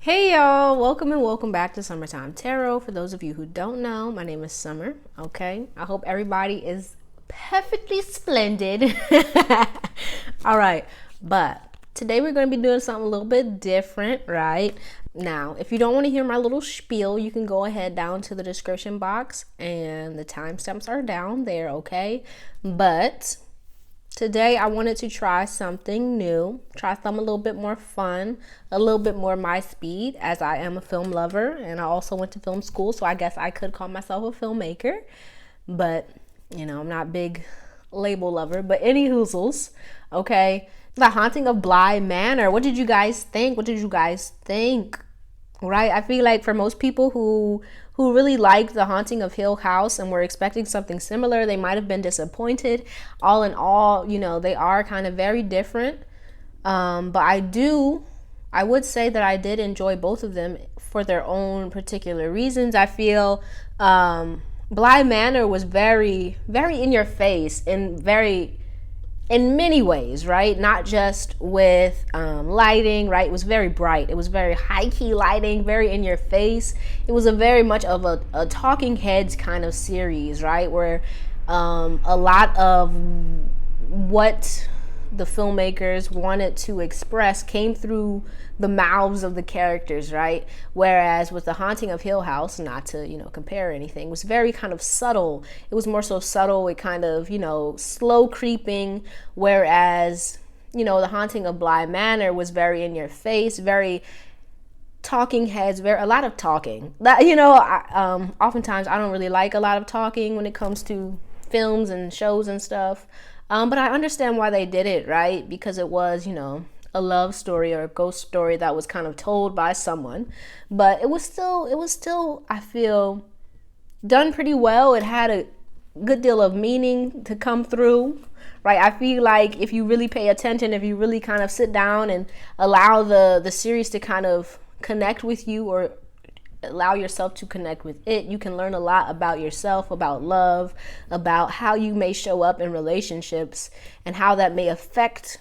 Hey y'all, welcome and welcome back to Summertime Tarot. For those of you who don't know, my name is Summer, okay? I hope everybody is perfectly splendid. All right, but today we're going to be doing something a little bit different, right? Now, if you don't want to hear my little spiel, you can go ahead down to the description box and the timestamps are down there, okay? But today I wanted to try something new, try something a little bit more fun, a little bit more my speed, as I am a film lover and I also went to film school, so I guess I could call myself a filmmaker. But, I'm not a big label lover. But any hoozles, okay? The Haunting of Bly Manor. What did you guys think? Right? I feel like for most people who really liked The Haunting of Hill House and were expecting something similar, they might have been disappointed. All in all, they are kind of very different. But I would say that I did enjoy both of them for their own particular reasons. I feel Bly Manor was very, very in your face and very in many ways, right? Not just with lighting, right? It was very bright. It was very high key lighting, very in your face. It was a very much of a talking heads kind of series, right? Where a lot of what the filmmakers wanted to express came through the mouths of the characters, right? Whereas with The Haunting of Hill House, not to, compare anything, was very kind of subtle. It was more so subtle, it kind of, slow creeping, whereas, The Haunting of Bly Manor was very in your face, very talking heads, very a lot of talking. That, oftentimes I don't really like a lot of talking when it comes to films and shows and stuff. But I understand why they did it, right? Because it was, a love story or a ghost story that was kind of told by someone. But it was still, I feel, done pretty well. It had a good deal of meaning to come through, right? I feel like if you really pay attention, if you really kind of sit down and allow the series to kind of connect with you or allow yourself to connect with it, you can learn a lot about yourself, about love, about how you may show up in relationships and how that may affect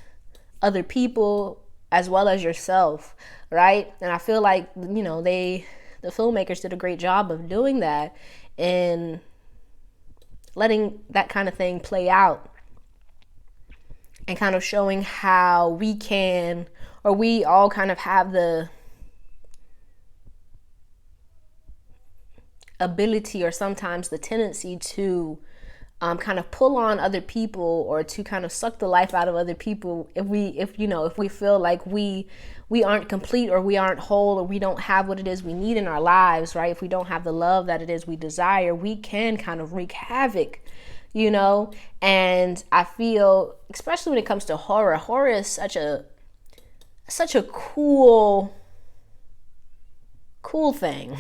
other people as well as yourself, right? And I feel like, the filmmakers did a great job of doing that and letting that kind of thing play out and kind of showing how we can, or we all kind of have the ability or sometimes the tendency to kind of pull on other people or to kind of suck the life out of other people if we feel like we aren't complete or we aren't whole or we don't have what it is we need in our lives, right? If we don't have the love that it is we desire, we can kind of wreak havoc, and I feel, especially when it comes to horror is such a cool thing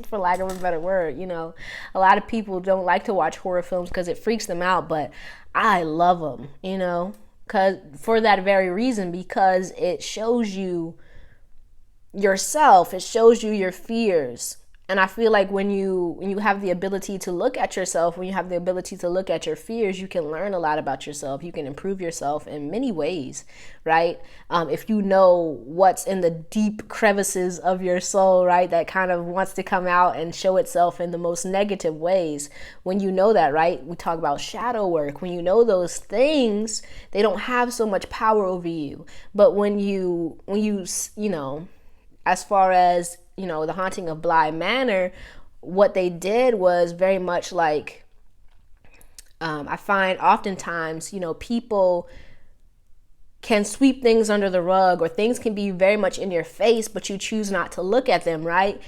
for lack of a better word. A lot of people don't like to watch horror films because it freaks them out, but I love them, because for that very reason, because it shows you yourself, it shows you your fears. And I feel like when you have the ability to look at yourself, when you have the ability to look at your fears, you can learn a lot about yourself. You can improve yourself in many ways, right? If you know what's in the deep crevices of your soul, right, that kind of wants to come out and show itself in the most negative ways. When you know that, right, we talk about shadow work. When you know those things, they don't have so much power over you. But when you as far as The Haunting of Bly Manor, what they did was very much like, I find oftentimes, people can sweep things under the rug, or things can be very much in your face, but you choose not to look at them, right?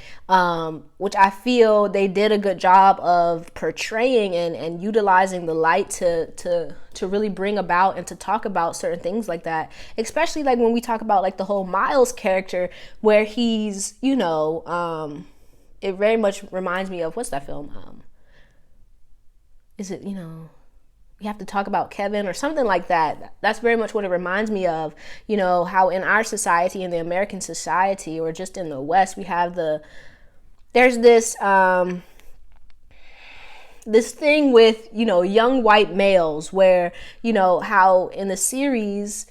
Which I feel they did a good job of portraying and utilizing the light to really bring about and to talk about certain things like that. Especially like when we talk about like the whole Miles character, where he's, it very much reminds me of, what's that film? Is it, we have to talk about Kevin or something like that. That's very much what it reminds me of, how in our society, in the American society, or just in the West, we have there's this this thing with, young white males where, how in the series,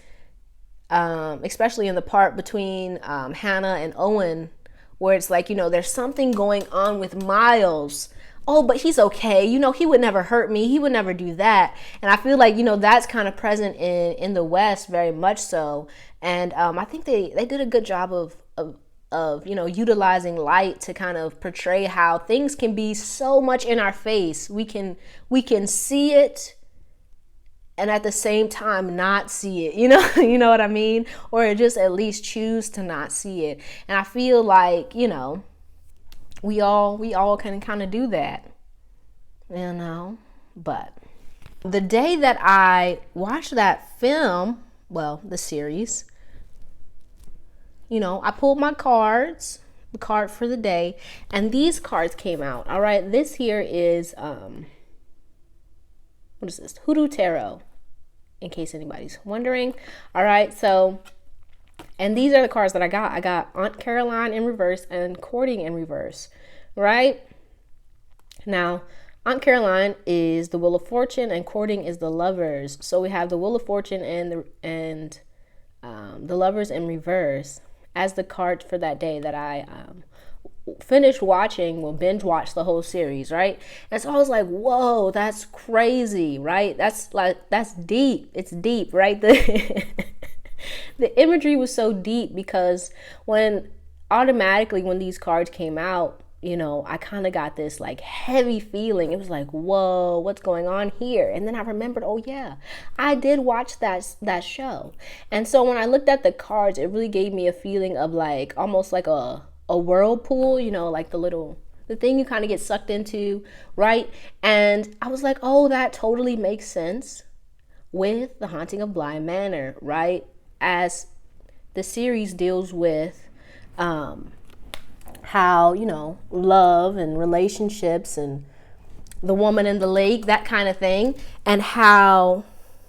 especially in the part between Hannah and Owen, where it's like, there's something going on with Miles. Oh, but he's okay. He would never hurt me. He would never do that. And I feel like, that's kind of present in the West, very much so. And I think they did a good job of utilizing light to kind of portray how things can be so much in our face. We can see it and at the same time not see it. You know what I mean? Or just at least choose to not see it. And I feel like, we all can kind of do that, but the day that I watched that film, well, the series, I pulled my cards, the card for the day, and these cards came out. All right, this here is what is this? Hoodoo Tarot, in case anybody's wondering. All right, so, and these are the cards that I got. I got Aunt Caroline in reverse and Courting in reverse, right? Now, Aunt Caroline is the Wheel of Fortune and Courting is the Lovers. So we have the Wheel of Fortune and the Lovers in reverse as the card for that day that I finished watching, binge watch the whole series, right? And so I was like, whoa, that's crazy, right? That's deep. It's deep, right? The imagery was so deep because when these cards came out, I kind of got this like heavy feeling. It was like, whoa, what's going on here? And then I remembered, oh yeah, I did watch that show. And so when I looked at the cards, it really gave me a feeling of like almost like a whirlpool, like the thing you kind of get sucked into, right? And I was like, oh, that totally makes sense with The Haunting of Bly Manor, right? As the series deals with how, love and relationships and the woman in the lake, that kind of thing, and how,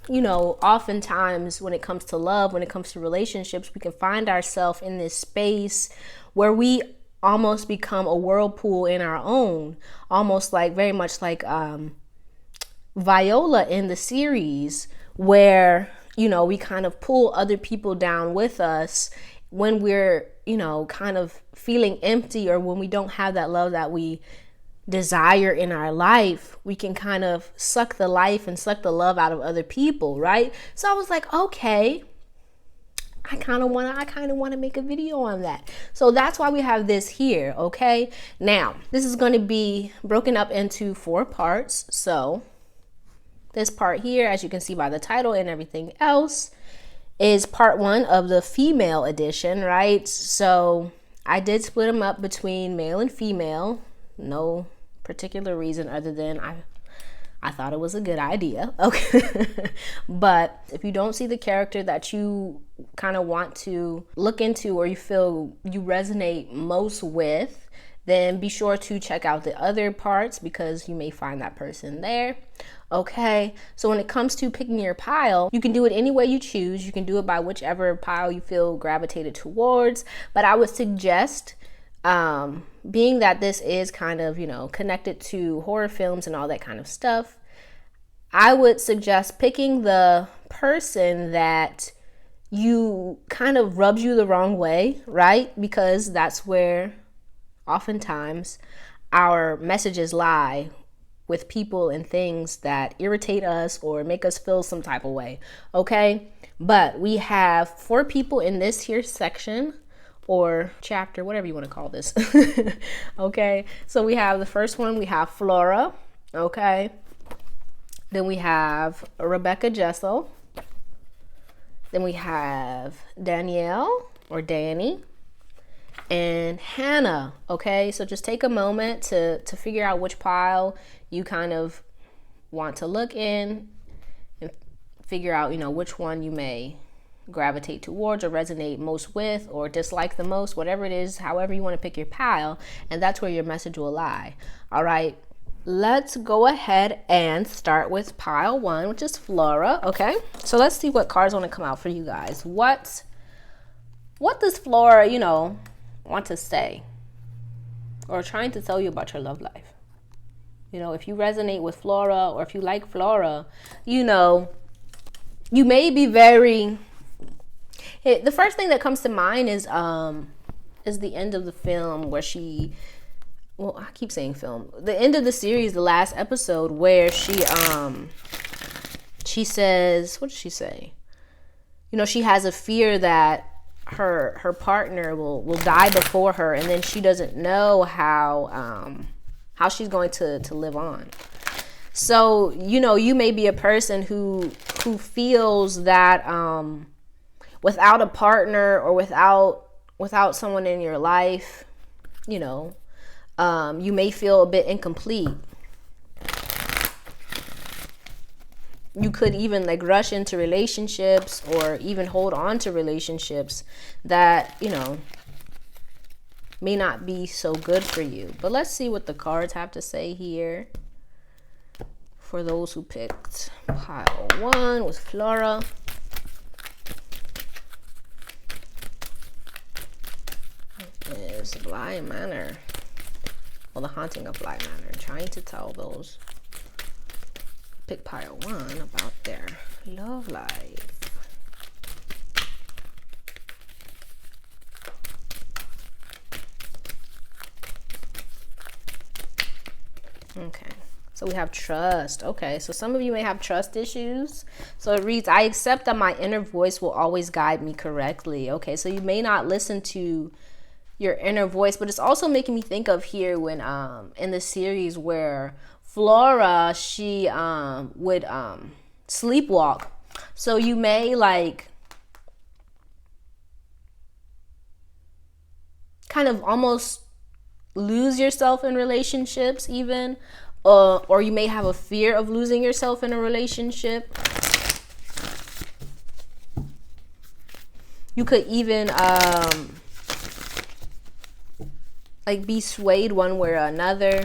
oftentimes when it comes to love, when it comes to relationships, we can find ourselves in this space where we almost become a whirlpool in our own, almost like very much like Viola in the series, where we kind of pull other people down with us when we're kind of feeling empty, or when we don't have that love that we desire in our life. We can kind of suck the life and suck the love out of other people, right? So I was like, okay, I kind of want to make a video on that. So that's why we have this here, okay? Now, this is going to be broken up into 4 parts. So this part here, as you can see by the title and everything else, is part 1 of the female edition, right? So I did split them up between male and female. No particular reason other than I thought it was a good idea. Okay. But if you don't see the character that you kind of want to look into or you feel you resonate most with, then be sure to check out the other parts because you may find that person there. Okay, so when it comes to picking your pile, you can do it any way you choose. You can do it by whichever pile you feel gravitated towards. But I would suggest, being that this is kind of, connected to horror films and all that kind of stuff, I would suggest picking the person that you kind of rubs you the wrong way, right? Because that's where oftentimes our messages lie, with people and things that irritate us or make us feel some type of way, okay? But we have 4 people in this here section or chapter, whatever you want to call this, okay? So we have the first one, we have Flora, okay? Then we have Rebecca Jessel. Then we have Danielle or Danny and Hannah, okay? So just take a moment to figure out which pile you kind of want to look in and figure out, which one you may gravitate towards or resonate most with or dislike the most, whatever it is, however you want to pick your pile, and that's where your message will lie. All right, let's go ahead and start with pile 1, which is Flora, okay? So let's see what cards want to come out for you guys. What does Flora, want to say or trying to tell you about your love life? If you resonate with Flora or if you like Flora, you may be very... The first thing that comes to mind is is the end of the film where she, well, I keep saying film, the end of the series, the last episode, where she says, what did she say? You know, she has a fear that her partner will die before her, and then she doesn't know how she's going to live on. So, you know, you may be a person who feels that without a partner or without someone in your life, you know, you may feel a bit incomplete. You could even like rush into relationships or even hold on to relationships that, you know, may not be so good for you. But let's see what the cards have to say here for those who picked pile 1 with Flora. Is Bly Manor. Well, the Haunting of Bly Manor. Trying to tell those pick pile 1 about their love life. Okay, so we have trust. Okay, so some of you may have trust issues. So it reads, I accept that my inner voice will always guide me correctly. Okay, so you may not listen to your inner voice, but it's also making me think of here when in the series where Flora, she would sleepwalk. So you may like kind of almost lose yourself in relationships even, or you may have a fear of losing yourself in a relationship. You could even like be swayed one way or another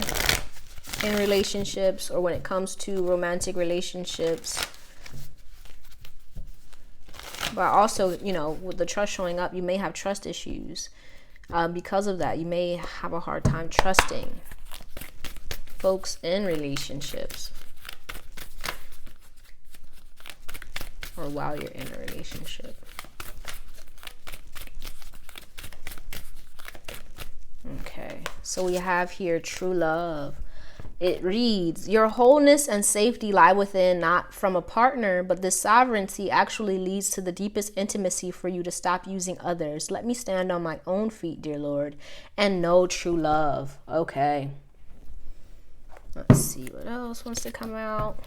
in relationships, or when it comes to romantic relationships. But also, you know, with the trust showing up, you may have trust issues. Because of that, you may have a hard time trusting folks in relationships or while you're in a relationship. Okay, so we have here true love. It reads, your wholeness and safety lie within, not from a partner, but this sovereignty actually leads to the deepest intimacy for you to stop using others. Let me stand on my own feet, dear Lord, and know true love. Okay. Let's see what else wants to come out.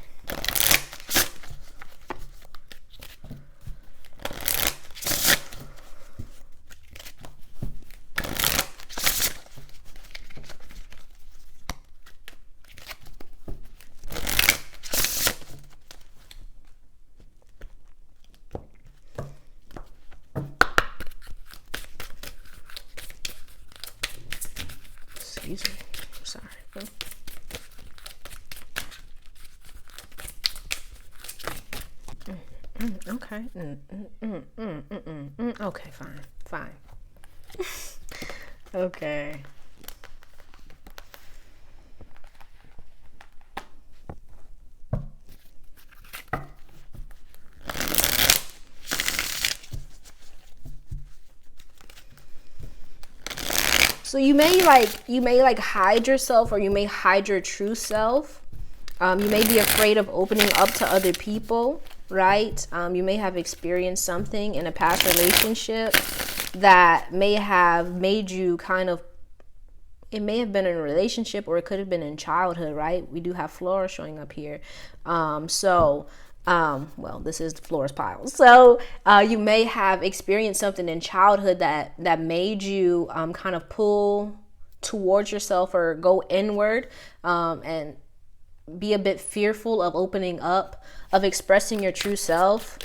Excuse me. Sorry. Okay. Okay, fine. Okay. So you may like hide yourself, or you may hide your true self. You may be afraid of opening up to other people, right? You may have experienced something in a past relationship that may have made you kind of, it may have been in a relationship, or it could have been in childhood, right? We do have Flora showing up here. Well, this is Flora's pile. So you may have experienced something in childhood that made you kind of pull towards yourself or go inward, and be a bit fearful of opening up, of expressing your true self,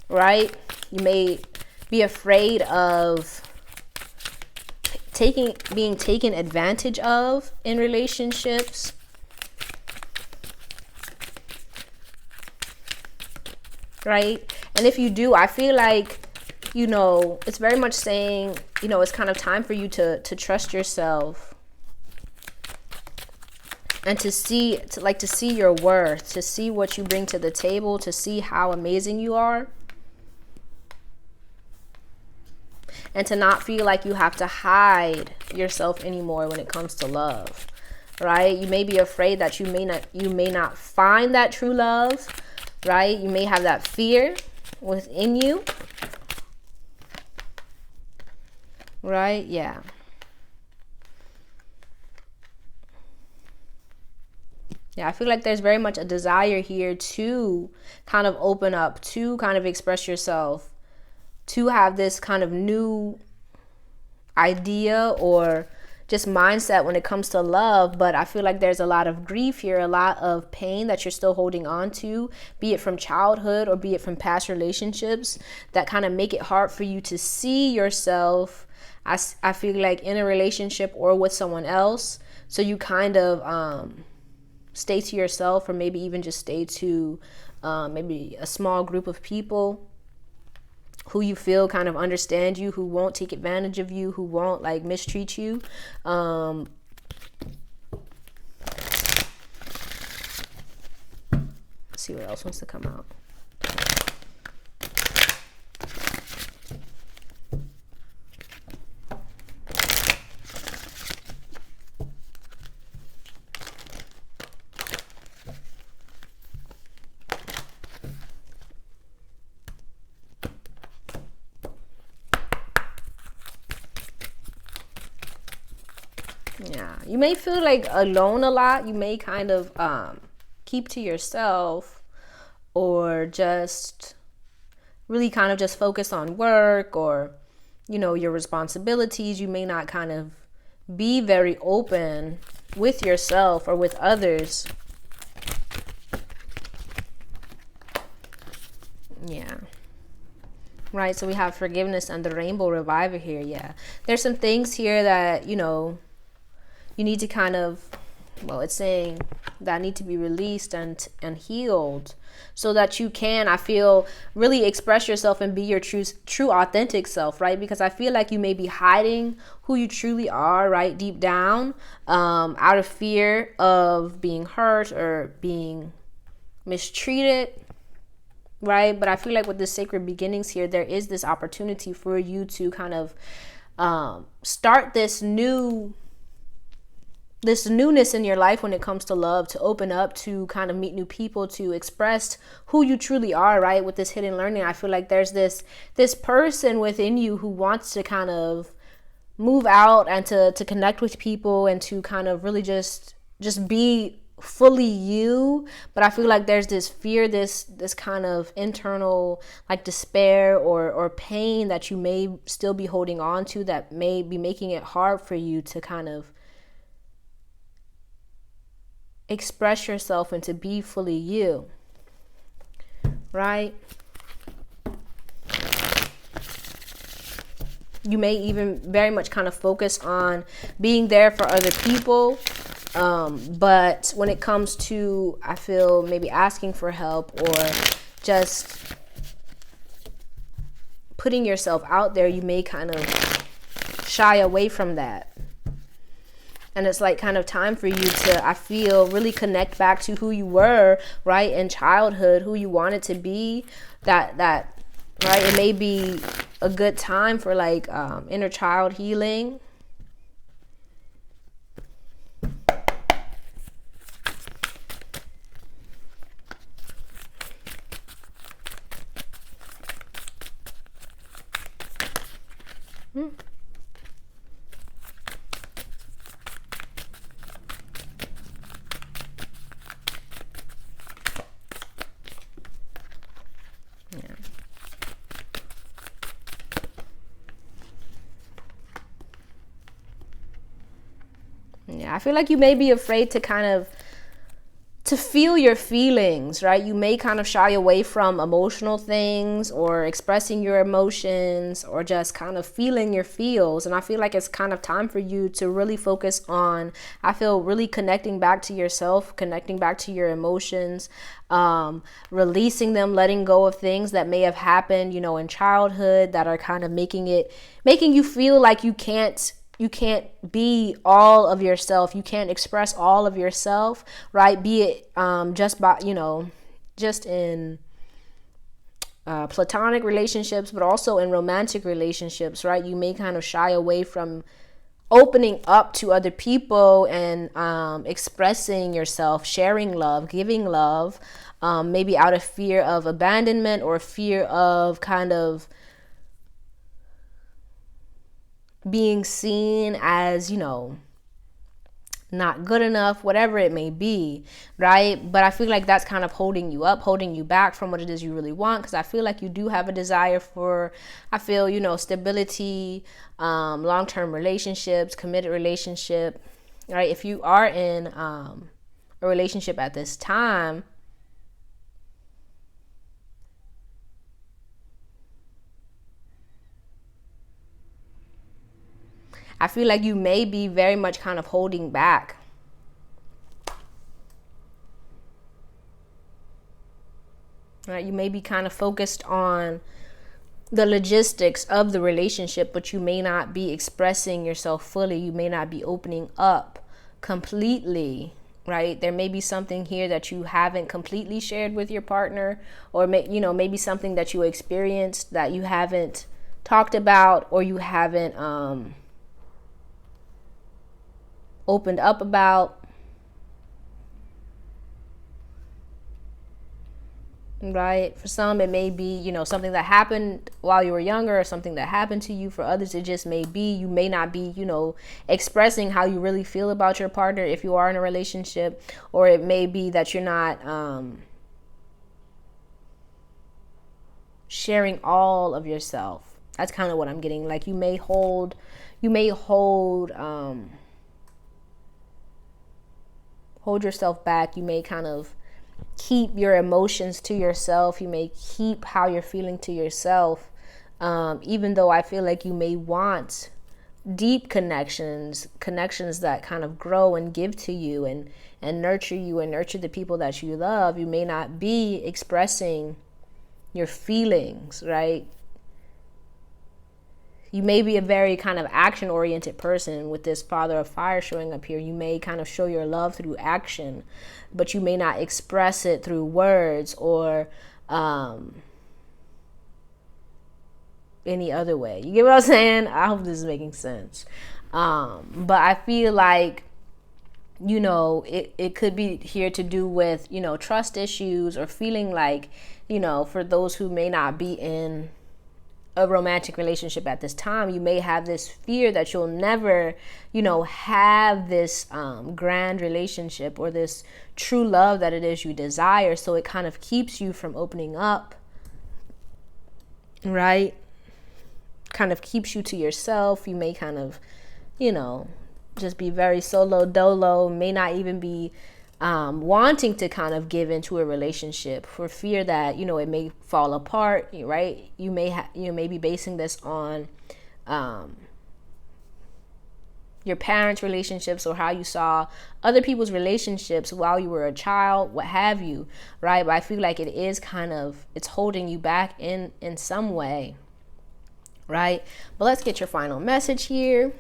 right? You may be afraid of being taken advantage of in relationships. Right? And if you do, I feel like, you know, it's very much saying, you know, it's kind of time for you to trust yourself and to see your worth, to see what you bring to the table, to see how amazing you are. and to not feel like you have to hide yourself anymore when it comes to love, right? You may be afraid that you may not find that true love, right? You may have that fear within you, right? Yeah. Yeah, I feel like there's very much a desire here to kind of open up, to kind of express yourself, to have this kind of new idea or just mindset when it comes to love. But I feel like there's a lot of grief here, a lot of pain that you're still holding on to, be it from childhood or be it from past relationships, that kind of make it hard for you to see yourself, I feel like, in a relationship or with someone else. So you kind of stay to yourself, or maybe even just stay to maybe a small group of people who you feel kind of understand you, who won't take advantage of you, who won't like mistreat you. Let's see what else wants to come out. Yeah, you may feel like alone a lot. You may kind of keep to yourself, or just really kind of just focus on work or, you know, your responsibilities. You may not kind of be very open with yourself or with others. Yeah. Right, so we have forgiveness and the rainbow reviver here. Yeah, there's some things here that, you know, you need to kind of, well, it's saying that need to be released and healed, so that you can, I feel, really express yourself and be your true authentic self, right? Because I feel like you may be hiding who you truly are, right, deep down, out of fear of being hurt or being mistreated, right? But I feel like with the sacred beginnings here, there is this opportunity for you to kind of start this newness in your life when it comes to love, to open up, to kind of meet new people, to express who you truly are, right? With this hidden learning, I feel like there's this person within you who wants to kind of move out and to connect with people and to kind of really just be fully you. But I feel like there's this fear, this kind of internal like despair or pain that you may still be holding on to, that may be making it hard for you to kind of express yourself and to be fully you, right? You may even very much kind of focus on being there for other people, but when it comes to, I feel, maybe asking for help or just putting yourself out there, you may kind of shy away from that. And it's like kind of time for you to, I feel, really connect back to who you were, right, in childhood, who you wanted to be. That right, it may be a good time for like inner child healing. Yeah, I feel like you may be afraid to kind of to feel your feelings, right? You may kind of shy away from emotional things or expressing your emotions or just kind of feeling your feels. And I feel like it's kind of time for you to really focus on, I feel, really connecting back to yourself, connecting back to your emotions, releasing them, letting go of things that may have happened, you know, in childhood that are kind of making you feel like you can't be all of yourself. You can't express all of yourself, right? Be it just by, you know, just in platonic relationships, but also in romantic relationships, right? You may kind of shy away from opening up to other people and expressing yourself, sharing love, giving love, maybe out of fear of abandonment or fear of kind of being seen as, not good enough, whatever it may be, right? But I feel like that's kind of holding you up, holding you back from what it is you really want, because I feel like you do have a desire for, stability, long-term relationships, committed relationship, right? If you are in a relationship at this time, I feel like you may be very much kind of holding back. Right? You may be kind of focused on the logistics of the relationship, but you may not be expressing yourself fully. You may not be opening up completely, right? There may be something here that you haven't completely shared with your partner, or maybe something that you experienced that you haven't talked about, or you haven't opened up about, right? For some, it may be, something that happened while you were younger, or something that happened to you. For others, it just may be, you may not be, expressing how you really feel about your partner if you are in a relationship, or it may be that you're not sharing all of yourself. That's kind of what I'm getting. Like you may hold yourself back. You may kind of keep your emotions to yourself. You may keep how you're feeling to yourself, even though I feel like you may want deep connections that kind of grow and give to you and nurture you and nurture the people that you love. You may not be expressing your feelings, right? You may be a very kind of action-oriented person with this Father of Fire showing up here. You may kind of show your love through action, but you may not express it through words or any other way. You get what I'm saying? I hope this is making sense. But I feel like, it could be here to do with, trust issues, or feeling like, for those who may not be in a romantic relationship at this time, you may have this fear that you'll never, have this grand relationship or this true love that it is you desire. So it kind of keeps you from opening up, right? Kind of keeps you to yourself. You may kind of, just be very solo dolo, may not even be wanting to kind of give into a relationship for fear that it may fall apart, right? You may be basing this on your parents' relationships, or how you saw other people's relationships while you were a child, what have you, right? But I feel like it is it's holding you back in some way, right? But let's get your final message here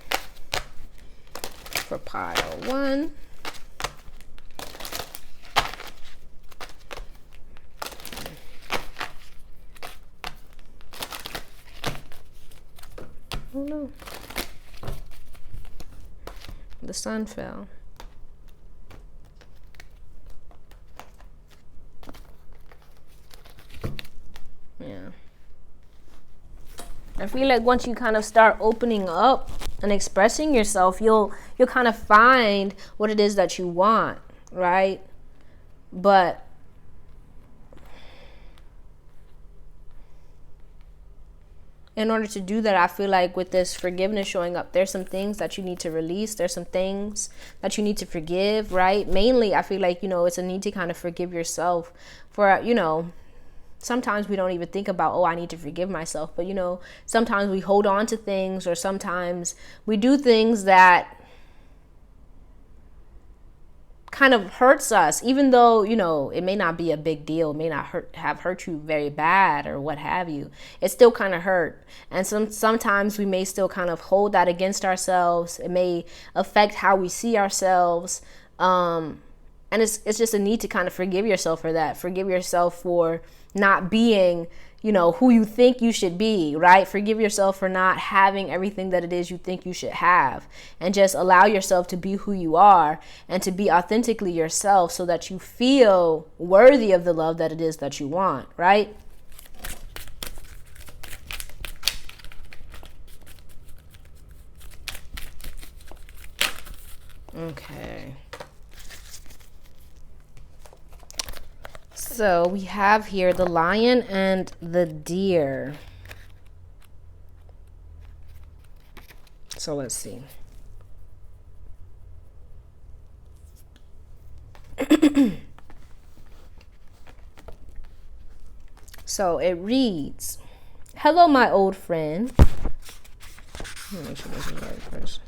for pile 1. Oh no. The sun fell. Yeah. I feel like once you kind of start opening up and expressing yourself, you'll kind of find what it is that you want, right? But in order to do that, I feel like with this forgiveness showing up, there's some things that you need to release. There's some things that you need to forgive, right? Mainly, I feel like, it's a need to kind of forgive yourself for, sometimes we don't even think about, oh, I need to forgive myself. But, sometimes we hold on to things, or sometimes we do things that kind of hurts us, even though, it may not be a big deal, it may not have hurt you very bad or what have you. It still kind of hurt. And sometimes we may still kind of hold that against ourselves. It may affect how we see ourselves. And And it's just a need to kind of forgive yourself for that. Forgive yourself for not being, who you think you should be, right? Forgive yourself for not having everything that it is you think you should have, and just allow yourself to be who you are and to be authentically yourself so that you feel worthy of the love that it is that you want, right? Okay. So we have here the lion and the deer. So let's see. So it reads, "Hello, my old friend." Let me make sure this is right first.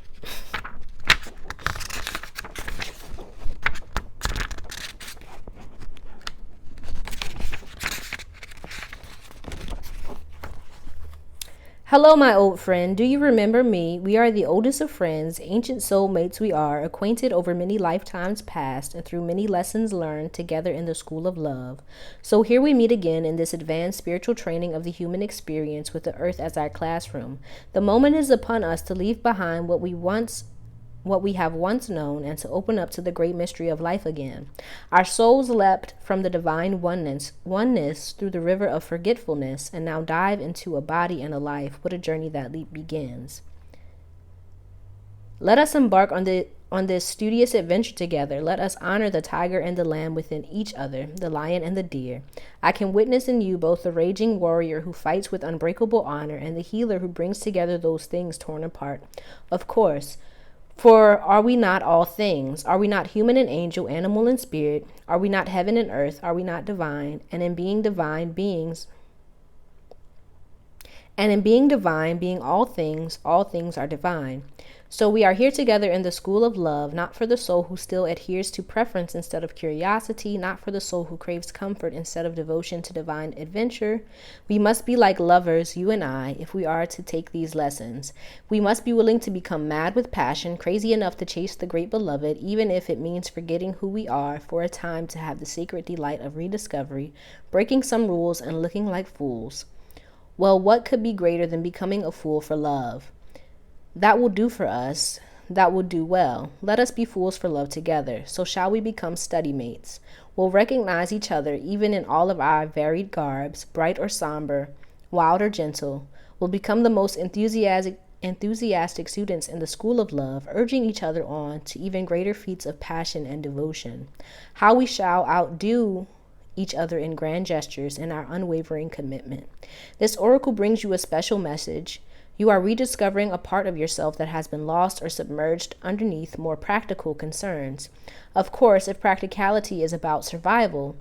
Hello, my old friend. Do you remember me? We are the oldest of friends, ancient soulmates we are, acquainted over many lifetimes past and through many lessons learned together in the school of love. So here we meet again in this advanced spiritual training of the human experience with the earth as our classroom. The moment is upon us to leave behind what we have once known and to open up to the great mystery of life again. Our souls leapt from the divine oneness through the river of forgetfulness and now dive into a body and a life. What a journey that leap begins. Let us embark on this studious adventure together. Let us honor the tiger and the lamb within each other, the lion and the deer. I can witness in you both the raging warrior who fights with unbreakable honor and the healer who brings together those things torn apart. Of course, for are we not all things? Are we not human and angel, animal and spirit? Are we not heaven and earth? Are we not divine? And in being divine, being all things are divine. So we are here together in the school of love, not for the soul who still adheres to preference instead of curiosity, not for the soul who craves comfort instead of devotion to divine adventure. We must be like lovers, you and I, if we are to take these lessons. We must be willing to become mad with passion, crazy enough to chase the great beloved, even if it means forgetting who we are for a time to have the sacred delight of rediscovery, breaking some rules and looking like fools. Well, what could be greater than becoming a fool for love? That will do for us. That will do well. Let us be fools for love together. So shall we become study mates. We'll recognize each other even in all of our varied garbs, bright or somber, wild or gentle. We'll become the most enthusiastic students in the school of love, urging each other on to even greater feats of passion and devotion. How we shall outdo each other in grand gestures and our unwavering commitment. This oracle brings you a special message. You are rediscovering a part of yourself that has been lost or submerged underneath more practical concerns. Of course, if practicality is about survival,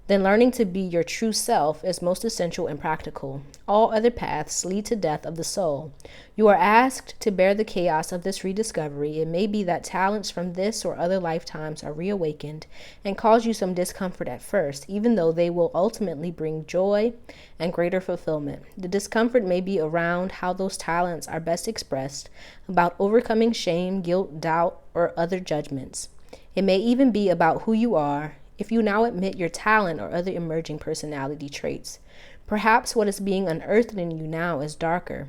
then learning to be your true self is most essential and practical. All other paths lead to death of the soul. You are asked to bear the chaos of this rediscovery. It may be that talents from this or other lifetimes are reawakened and cause you some discomfort at first, even though they will ultimately bring joy and greater fulfillment. The discomfort may be around how those talents are best expressed, about overcoming shame, guilt, doubt, or other judgments. It may even be about who you are, if you now admit your talent or other emerging personality traits. Perhaps what is being unearthed in you now is darker.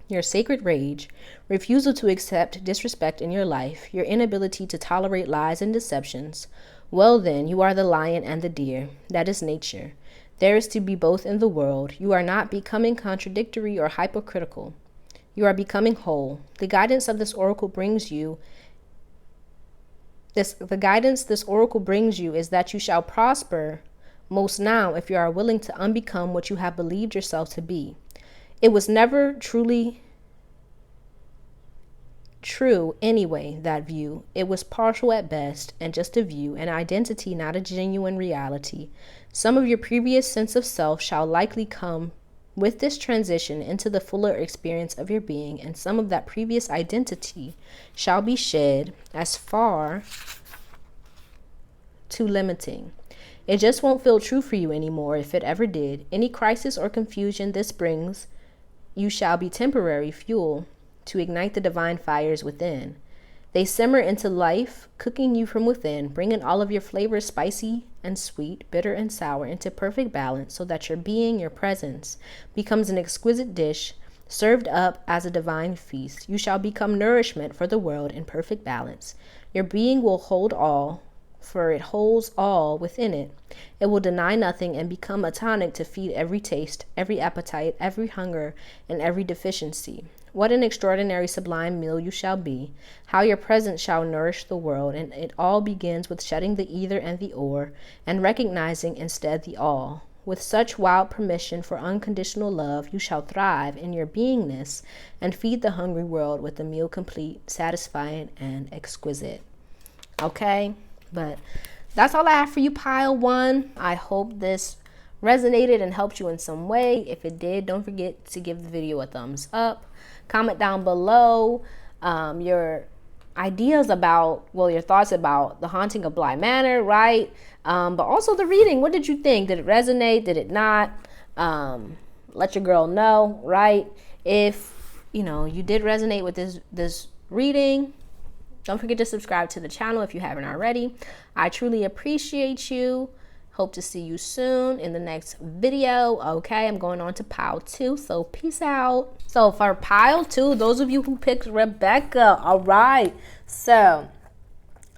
Your sacred rage, refusal to accept disrespect in your life, your inability to tolerate lies and deceptions. Well then, you are the lion and the deer. That is nature. There is to be both in the world. You are not becoming contradictory or hypocritical. You are becoming whole. The guidance this oracle brings you is that you shall prosper most now if you are willing to unbecome what you have believed yourself to be. It was never truly true anyway, that view. It was partial at best and just a view, an identity, not a genuine reality. Some of your previous sense of self shall likely come with this transition into the fuller experience of your being, and some of that previous identity shall be shed as far too limiting. It just won't feel true for you anymore if it ever did. Any crisis or confusion this brings you shall be temporary fuel to ignite the divine fires within. They simmer into life, cooking you from within, bringing all of your flavors spicy and sweet, bitter and sour into perfect balance so that your being, your presence, becomes an exquisite dish served up as a divine feast. You shall become nourishment for the world in perfect balance. Your being will hold all, for it holds all within it. It will deny nothing and become a tonic to feed every taste, every appetite, every hunger, and every deficiency. What an extraordinary sublime meal you shall be, how your presence shall nourish the world, and it all begins with shedding the either and the or, and recognizing instead the all. With such wild permission for unconditional love, you shall thrive in your beingness and feed the hungry world with a meal complete, satisfying, and exquisite. Okay? But that's all I have for you, pile one. I hope this resonated and helped you in some way. If it did, don't forget to give the video a thumbs up. Comment down below your ideas about, well, your thoughts about the Haunting of Bly Manor, right? But also the reading. What did you think? Did it resonate? Did it not? Let your girl know, right? If, you know, you did resonate with this reading, don't forget to subscribe to the channel if you haven't already. I truly appreciate you. Hope to see you soon in the next video. Okay, I'm going on to pile 2, so peace out. So for pile 2, those of you who picked Rebecca, all right. So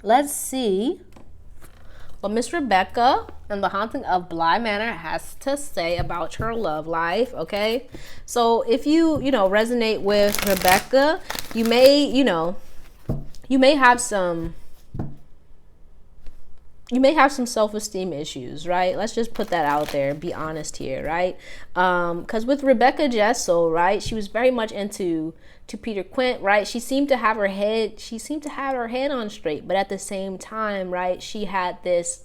let's see what Miss Rebecca and the Haunting of Bly Manor has to say about her love life. Okay, so if you resonate with Rebecca, you may have some self-esteem issues, right? Let's just put that out there and be honest here, right? Because with Rebecca Jessel, right, she was very much into Peter Quint, right? She seemed to have her head on straight, but at the same time, right, she had this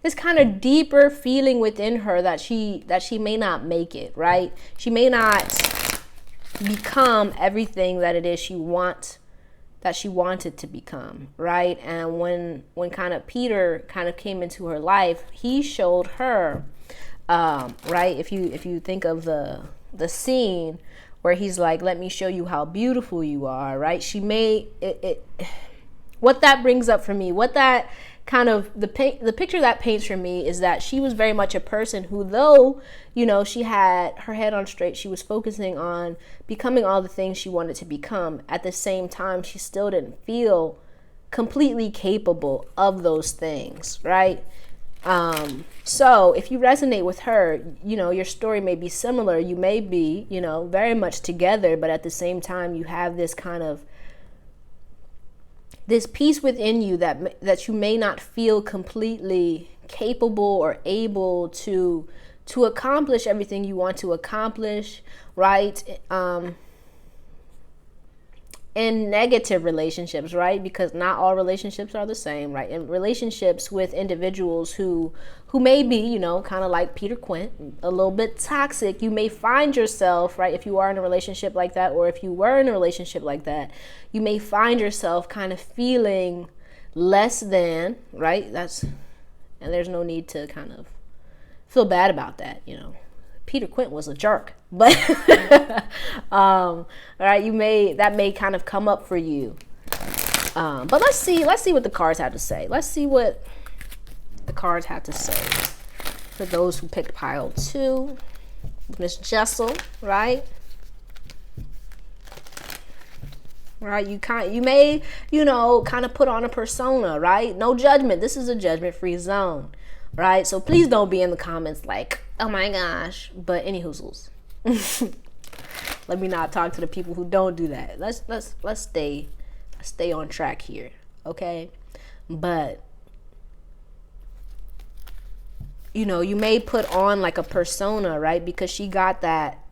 this kind of deeper feeling within her that she may not make it, right? She may not become everything that it is she wanted to become, right? And when kind of Peter kind of came into her life, he showed her, right? If you think of the scene where he's like, let me show you how beautiful you are, right? She made it what that brings up for me, what that kind of the picture that paints for me is that she was very much a person who, though she had her head on straight, she was focusing on becoming all the things she wanted to become. At the same time, she still didn't feel completely capable of those things, right? So if you resonate with her, your story may be similar. You may be very much together, but at the same time you have this kind of this piece within you that you may not feel completely capable or able to accomplish everything you want to accomplish, right? In negative relationships, right? Because not all relationships are the same, right? In relationships with individuals who may be, kind of like Peter Quint, a little bit toxic, you may find yourself, right? If you are in a relationship like that, or if you were in a relationship like that, you may find yourself kind of feeling less than, right? And there's no need to kind of feel bad about that, Peter Quint was a jerk, but all right, that may kind of come up for you. But let's see what the cards have to say. Let's see what the cards have to say for those who picked pile 2. Miss Jessel, right? Right, you may kind of put on a persona, right? No judgment. This is a judgment-free zone, right? So please don't be in the comments like, oh my gosh. But any hoozles. Let me not talk to the people who don't do that. Let's stay on track here, okay? But you may put on like a persona, right? Because she got that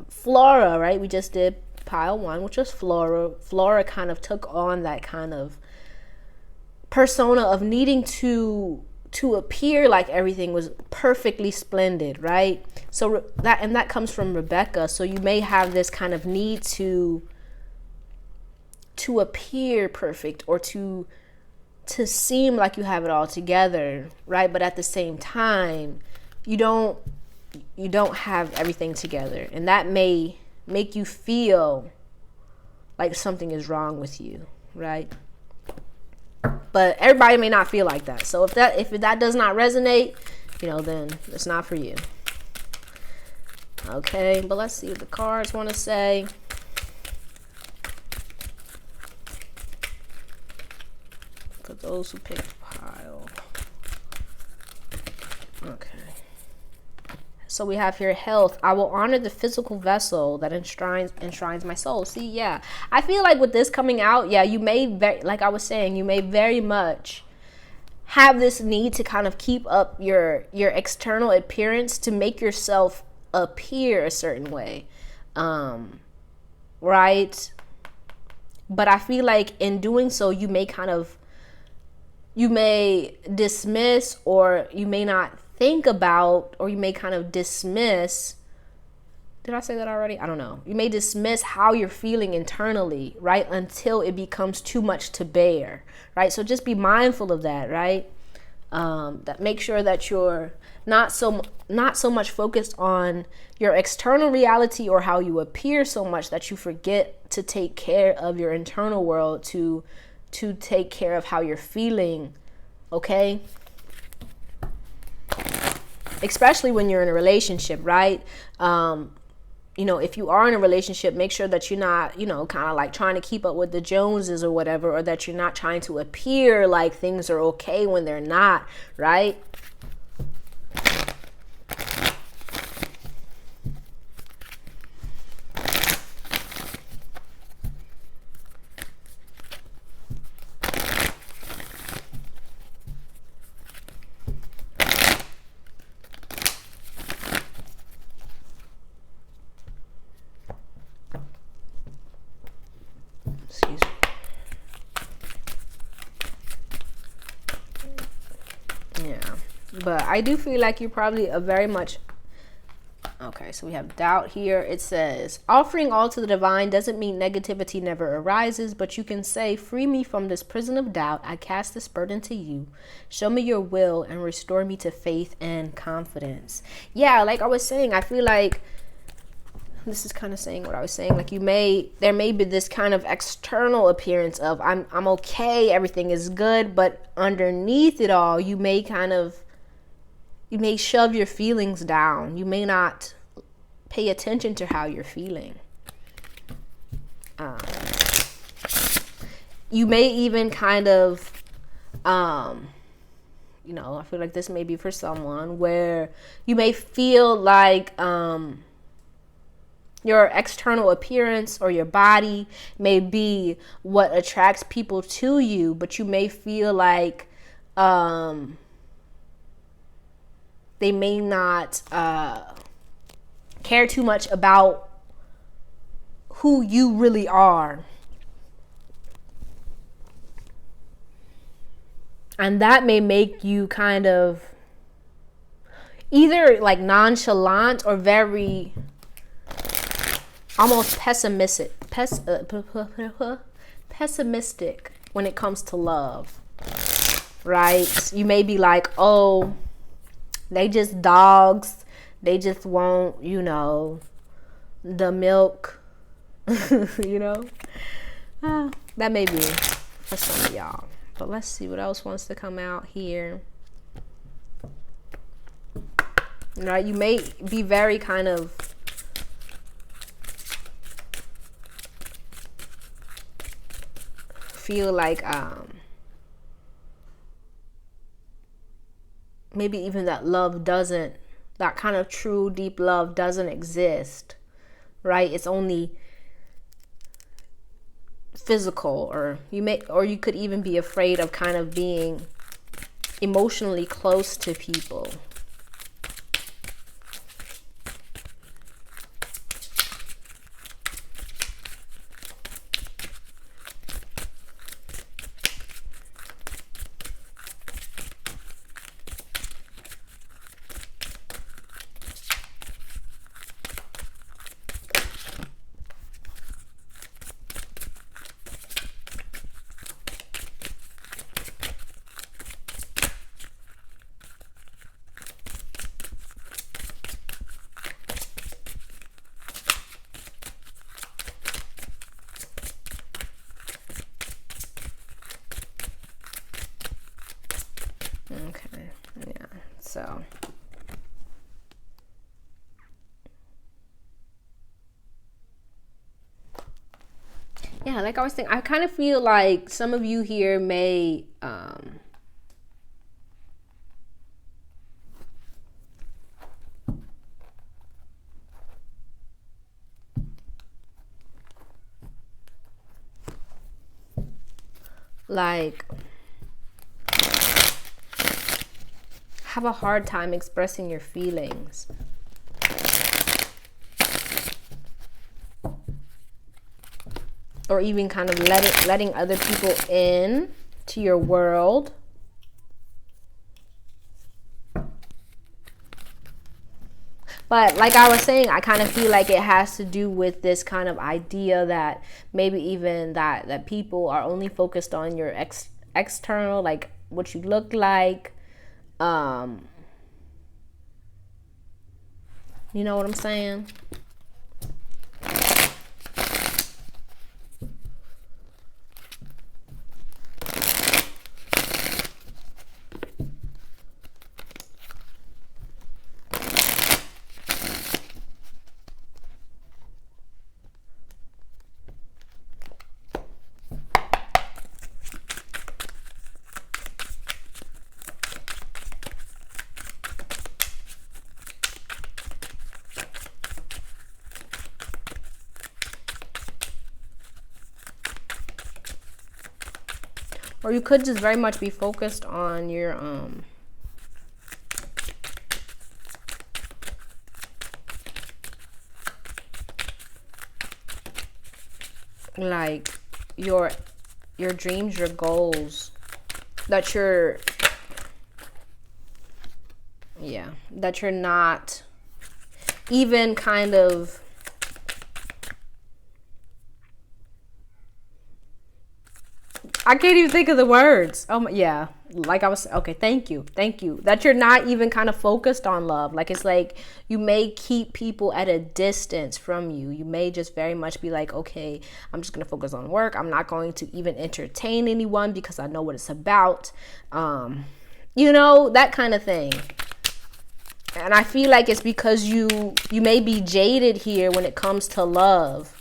Flora, right? We just did pile 1, which was Flora. Flora kind of took on that kind of persona of needing to appear like everything was perfectly splendid, right? So that comes from Rebecca. So you may have this kind of need to appear perfect or to seem like you have it all together, right? But at the same time, you don't have everything together, and that may make you feel like something is wrong with you, right? But everybody may not feel like that. So if that does not resonate, then it's not for you. Okay, but let's see what the cards want to say. For those who picked pile. Okay. So we have here health. I will honor the physical vessel that enshrines my soul. See, yeah. I feel like with this coming out, yeah, you may, like I was saying, you may very much have this need to kind of keep up your external appearance to make yourself appear a certain way. Right? But I feel like in doing so, you may dismiss, or you may not think about, or you may kind of dismiss. Did I say that already? I don't know. You may dismiss how you're feeling internally, right? Until it becomes too much to bear, right? So just be mindful of that, right? That make sure that you're not so much focused on your external reality or how you appear so much that you forget to take care of your internal world, to take care of how you're feeling, okay? Especially when you're in a relationship, right? If you are in a relationship, make sure that you're not, kind of like trying to keep up with the Joneses or whatever, or that you're not trying to appear like things are okay when they're not, right? Excuse me. Yeah, but I do feel like you're probably a very much... Okay, so we have doubt here. It says, offering all to the divine doesn't mean negativity never arises, but you can say, free me from this prison of doubt. I cast this burden to you. Show me your will and restore me to faith and confidence. Yeah, like I was saying, I feel like this is kind of saying what I was saying. Like there may be this kind of external appearance of I'm okay, everything is good, but underneath it all, you may shove your feelings down. You may not pay attention to how you're feeling. You may even kind of, I feel like this may be for someone where you may feel like your external appearance or your body may be what attracts people to you, but you may feel like they may not care too much about who you really are. And that may make you kind of either like nonchalant or very almost pessimistic when it comes to love, right? You may be like, oh, they just dogs. They just want, the milk, that may be for some of y'all. But let's see what else wants to come out here. Right? You may be very kind of feel like maybe even that kind of true deep love doesn't exist, right? It's only physical, or you could even be afraid of kind of being emotionally close to people. So yeah, like I was saying, I kind of feel like some of you here may like have a hard time expressing your feelings. Or even kind of letting other people in to your world. But like I was saying, I kind of feel like it has to do with this kind of idea that maybe even that people are only focused on your external, like what you look like. You know what I'm saying? Or you could just very much be focused on your like your dreams, your goals, that you're not even kind of I can't even think of the words. Oh my, yeah. Like I was, okay, thank you. That you're not even kind of focused on love. Like it's like you may keep people at a distance from you. You may just very much be like, okay, I'm just going to focus on work. I'm not going to even entertain anyone because I know what it's about. You know, that kind of thing. And I feel like it's because you may be jaded here when it comes to love.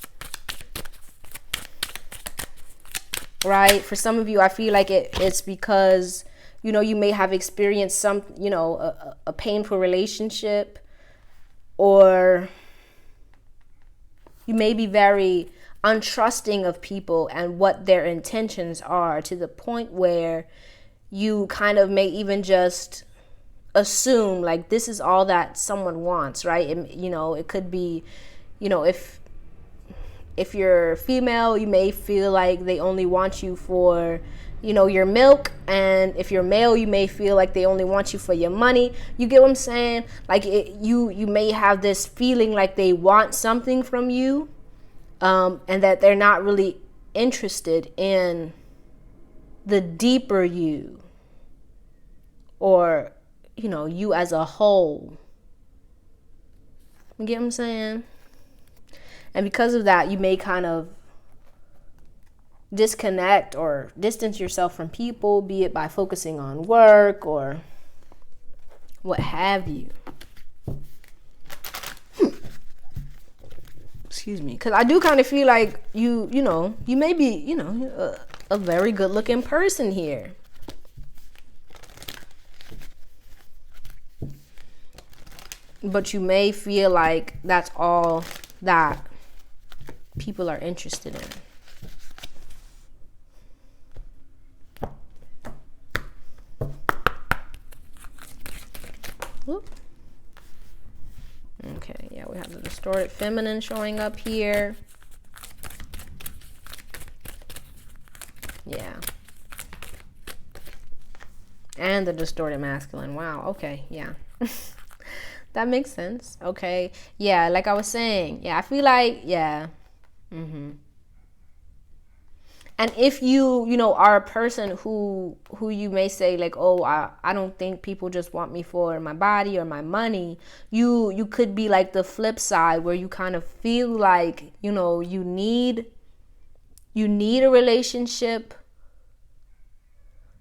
Right? For some of you, I feel like it's because, you know, you may have experienced some, you know, a painful relationship, or you may be very untrusting of people and what their intentions are, to the point where you kind of may even just assume like this is all that someone wants, right? And, you know, it could be, you know, if you're female, you may feel like they only want you for, you know, your milk. And if you're male, you may feel like they only want you for your money. You get what I'm saying? Like you may have this feeling like they want something from you, and that they're not really interested in the deeper you, or, you know, you as a whole. You get what I'm saying? And because of that, you may kind of disconnect or distance yourself from people, be it by focusing on work or what have you. Excuse me. Because I do kind of feel like you know, you may be, you know, a very good looking person here. But you may feel like that's all that people are interested in. Whoop. Okay, yeah, we have the distorted feminine showing up here. Yeah. And the distorted masculine. Wow, okay, yeah. That makes sense. Okay. Yeah, like I was saying. Yeah, I feel like, yeah. And if you know, are a person who you may say like, oh, I don't think people just want me for my body or my money, you could be like the flip side, where you kind of feel like, you know, you need a relationship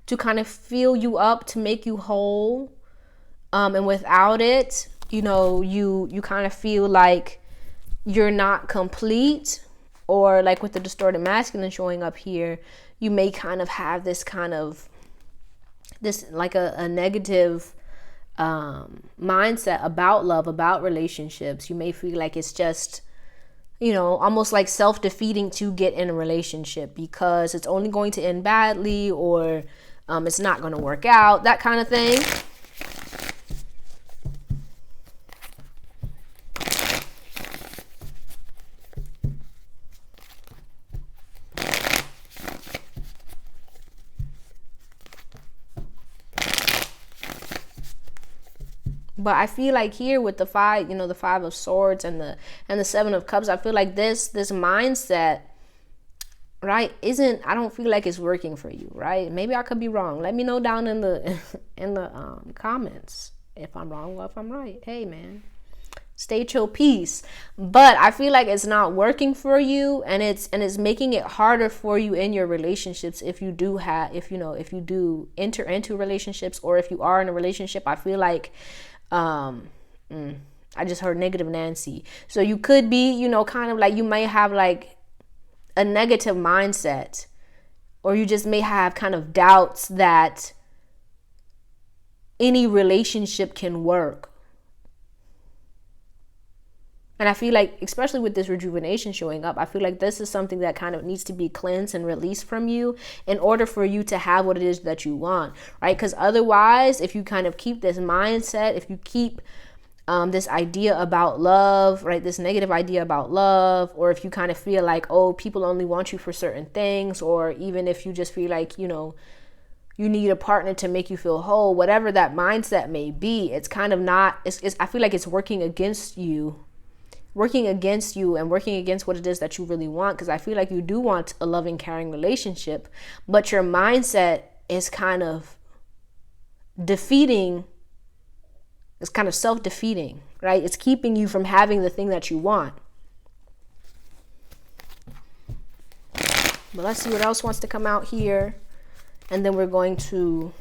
to kind of fill you up, to make you whole. And without it, you know, you kind of feel like you're not complete, or like with the distorted masculine showing up here, you may kind of have this like a negative mindset about love, about relationships. You may feel like it's just, you know, almost like self-defeating to get in a relationship because it's only going to end badly, or it's not going to work out, that kind of thing. But I feel like here with the five, you know, the Five of Swords and the Seven of Cups, I feel like this mindset, right, I don't feel like it's working for you, right? Maybe I could be wrong. Let me know down in the comments if I'm wrong or if I'm right. Hey, man, state your peace. But I feel like it's not working for you, and it's making it harder for you in your relationships if you do enter into relationships, or if you are in a relationship. I feel like I just heard negative Nancy. So you could be, you know, kind of like, you may have like a negative mindset, or you just may have kind of doubts that any relationship can work. And I feel like, especially with this rejuvenation showing up, I feel like this is something that kind of needs to be cleansed and released from you in order for you to have what it is that you want, right? Because otherwise, if you kind of keep this mindset, if you keep this idea about love, right, this negative idea about love, or if you kind of feel like, oh, people only want you for certain things, or even if you just feel like, you know, you need a partner to make you feel whole, whatever that mindset may be, it's kind of not, I feel like it's working against you and working against what it is that you really want. Because I feel like you do want a loving, caring relationship, but your mindset is kind of defeating. It's kind of self-defeating, right? It's keeping you from having the thing that you want. But let's see what else wants to come out here. And then we're going to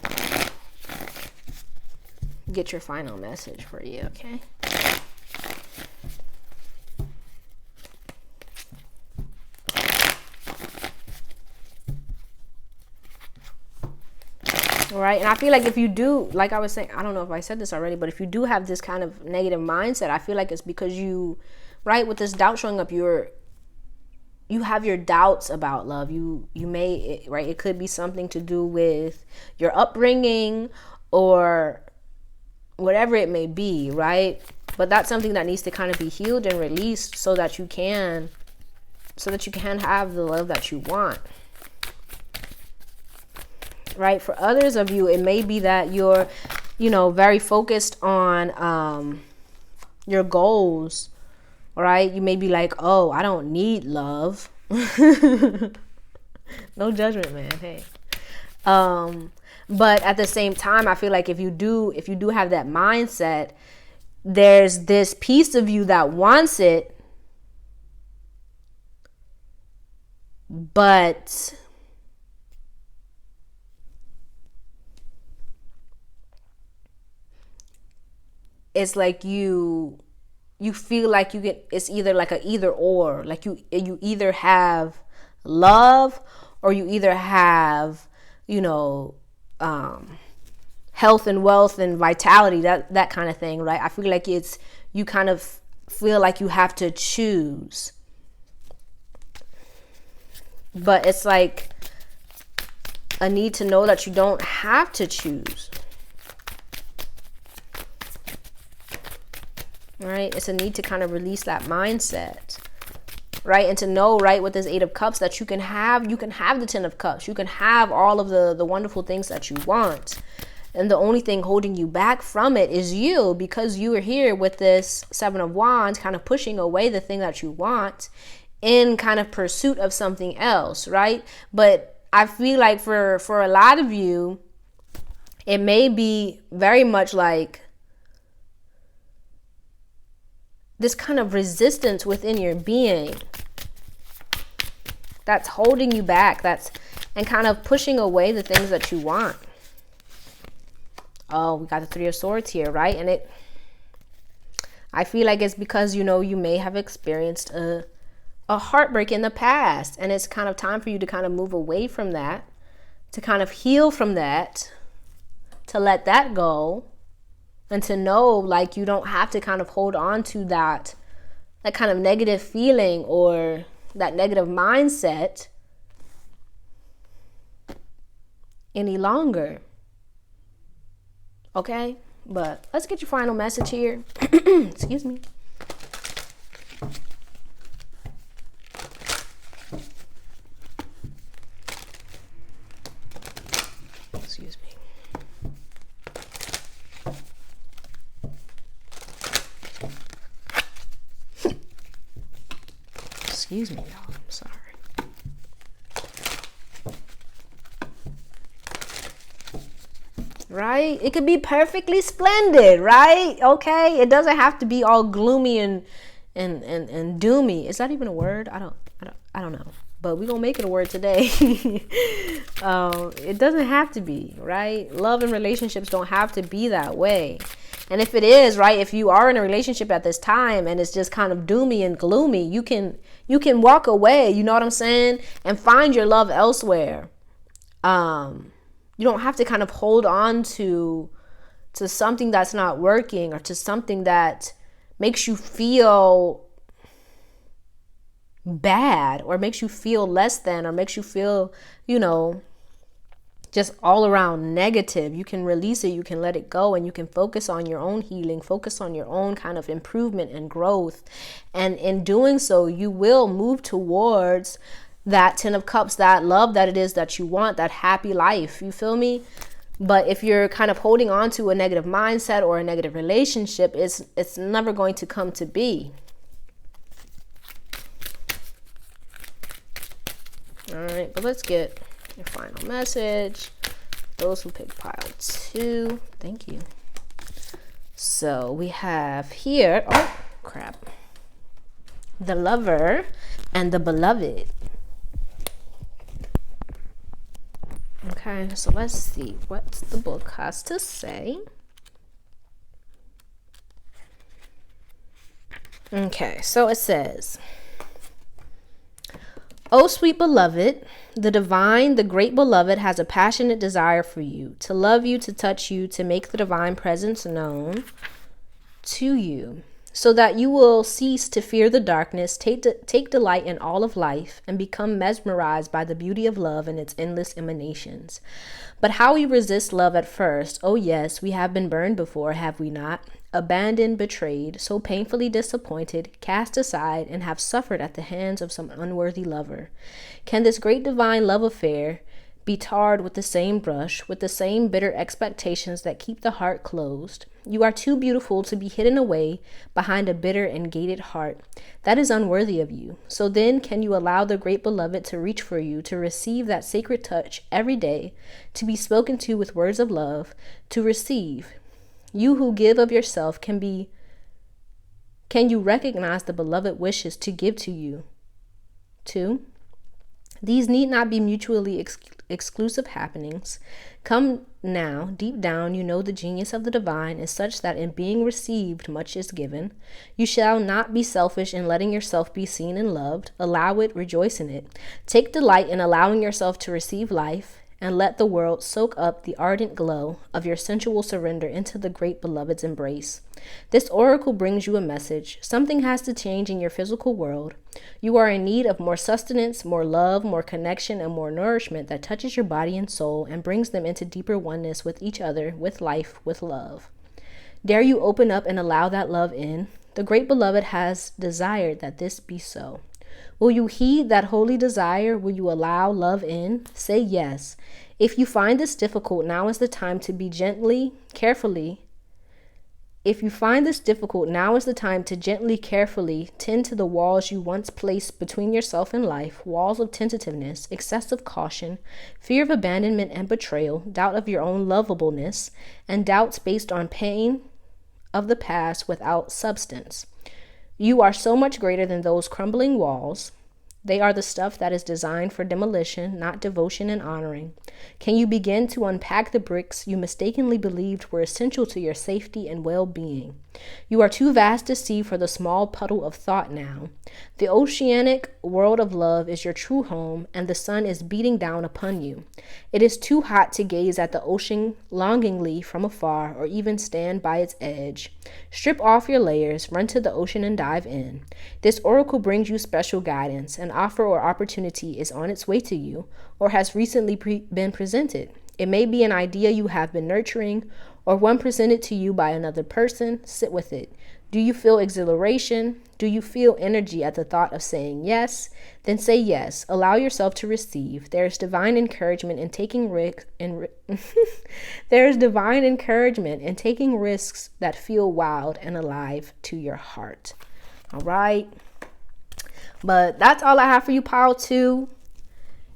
get your final message for you, okay? Right. And I feel like if you do, like I was saying, I don't know if I said this already, but if you do have this kind of negative mindset, I feel like it's because you, right, with this doubt showing up, you have your doubts about love. You may, right, it could be something to do with your upbringing or whatever it may be, right? But that's something that needs to kind of be healed and released so that you can have the love that you want. Right? For others of you, it may be that you're, you know, very focused on your goals, right? You may be like, oh, I don't need love. No judgment, man. Hey. But at the same time, I feel like if you do have that mindset, there's this piece of you that wants it, but it's like you feel like it's either like a either or, like you either have love or you either have, you know, health and wealth and vitality, that kind of thing, right? I feel like you kind of feel like you have to choose, but it's like a need to know that you don't have to choose. Right? It's a need to kind of release that mindset, right? And to know, right, with this Eight of Cups, that you can have the Ten of Cups. You can have all of the wonderful things that you want. And the only thing holding you back from it is you, because you are here with this Seven of Wands, kind of pushing away the thing that you want in kind of pursuit of something else, right? But I feel like for a lot of you, it may be very much like this kind of resistance within your being that's holding you back, and kind of pushing away the things that you want. Oh, we got the Three of Swords here, right? And I feel like it's because, you may have experienced a heartbreak in the past, and it's kind of time for you to kind of move away from that, to kind of heal from that, to let that go, and to know like you don't have to kind of hold on to that kind of negative feeling or that negative mindset any longer. Okay? But let's get your final message here. Excuse me. Excuse me. Excuse me, y'all. I'm sorry. Right? It could be perfectly splendid, right? Okay? It doesn't have to be all gloomy and doomy. Is that even a word? I don't know. But we're going to make it a word today. It doesn't have to be, right? Love and relationships don't have to be that way. And if it is, right, if you are in a relationship at this time and it's just kind of doomy and gloomy, you can walk away, you know what I'm saying? And find your love elsewhere. You don't have to kind of hold on to something that's not working, or to something that makes you feel bad, or makes you feel less than, or makes you feel, just all around negative. You can release it, you can let it go, and you can focus on your own healing, focus on your own kind of improvement and growth. And in doing so, you will move towards that 10 of Cups, that love that it is that you want, that happy life. You feel me? But if you're kind of holding on to a negative mindset or a negative relationship, it's never going to come to be. All right, but let's get your final message. Those who picked pile 2, thank you. So we have here, oh crap, the Lover and the Beloved. Okay, so let's see what the book has to say. Okay, so it says, "O sweet beloved, the divine, the great beloved has a passionate desire for you, to love you, to touch you, to make the divine presence known to you, so that you will cease to fear the darkness, take delight in all of life, and become mesmerized by the beauty of love and its endless emanations. But how we resist love at first. Oh yes, we have been burned before, have we not? Abandoned, betrayed, so painfully disappointed, cast aside, and have suffered at the hands of some unworthy lover. Can this great divine love affair be tarred with the same brush, with the same bitter expectations that keep the heart closed? You are too beautiful to be hidden away behind a bitter and gated heart. That is unworthy of you. So then, can you allow the great beloved to reach for you, to receive that sacred touch every day, to be spoken to with words of love, to receive? You who give of yourself, can you recognize the beloved wishes to give to you too? These need not be mutually exclusive happenings. Come now, deep down, you know the genius of the divine is such that in being received, much is given. You shall not be selfish in letting yourself be seen and loved. Allow it, rejoice in it. Take delight in allowing yourself to receive life, and let the world soak up the ardent glow of your sensual surrender into the great beloved's embrace. This oracle brings you a message. Something has to change in your physical world. You are in need of more sustenance, more love, more connection, and more nourishment that touches your body and soul and brings them into deeper oneness with each other, with life, with love. Dare you open up and allow that love in? The great beloved has desired that this be so. Will you heed that holy desire? Will you allow love in? Say yes. If you find this difficult, now is the time to be carefully tend to the walls you once placed between yourself and life, walls of tentativeness, excessive caution, fear of abandonment and betrayal, doubt of your own lovableness, and doubts based on pain of the past without substance. You are so much greater than those crumbling walls. They are the stuff that is designed for demolition, not devotion and honoring. Can you begin to unpack the bricks you mistakenly believed were essential to your safety and well-being? You are too vast to see for the small puddle of thought now. The oceanic world of love is your true home, and the sun is beating down upon you. It is too hot to gaze at the ocean longingly from afar or even stand by its edge. Strip off your layers, run to the ocean and dive in. This oracle brings you special guidance. An offer or opportunity is on its way to you or has recently been presented. It may be an idea you have been nurturing or one presented to you by another person. Sit with it. Do you feel exhilaration? Do you feel energy at the thought of saying yes? Then say yes. Allow yourself to receive. There is divine encouragement in taking there is divine encouragement in taking risks that feel wild and alive to your heart. All right. But that's all I have for you, pile 2.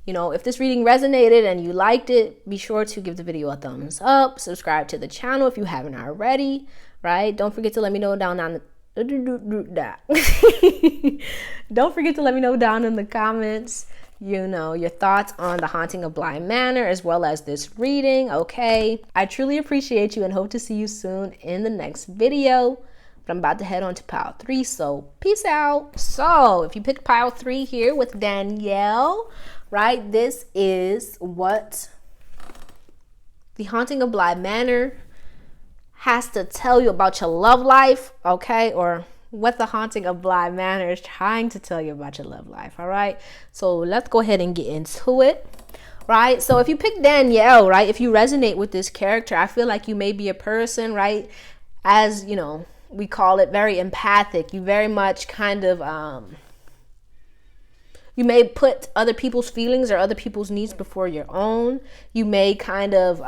You know, if this reading resonated and you liked it, be sure to give the video a thumbs up. Subscribe to the channel if you haven't already, right? Don't forget to let me know down on Don't forget to let me know down in the comments, you know, your thoughts on the Haunting of Bly Manor as well as this reading, okay? I truly appreciate you and hope to see you soon in the next video. But I'm about to head on to pile 3, so peace out. So if you picked pile 3 here with Danielle, right, this is what the Haunting of Bly Manor has to tell you about your love life, okay? Or what the Haunting of Bly Manor is trying to tell you about your love life, all right? So let's go ahead and get into it, right? So if you pick Danielle, right, if you resonate with this character, I feel like you may be a person, right, as, you know, we call it very empathic. You very much kind of, you may put other people's feelings or other people's needs before your own. You may kind of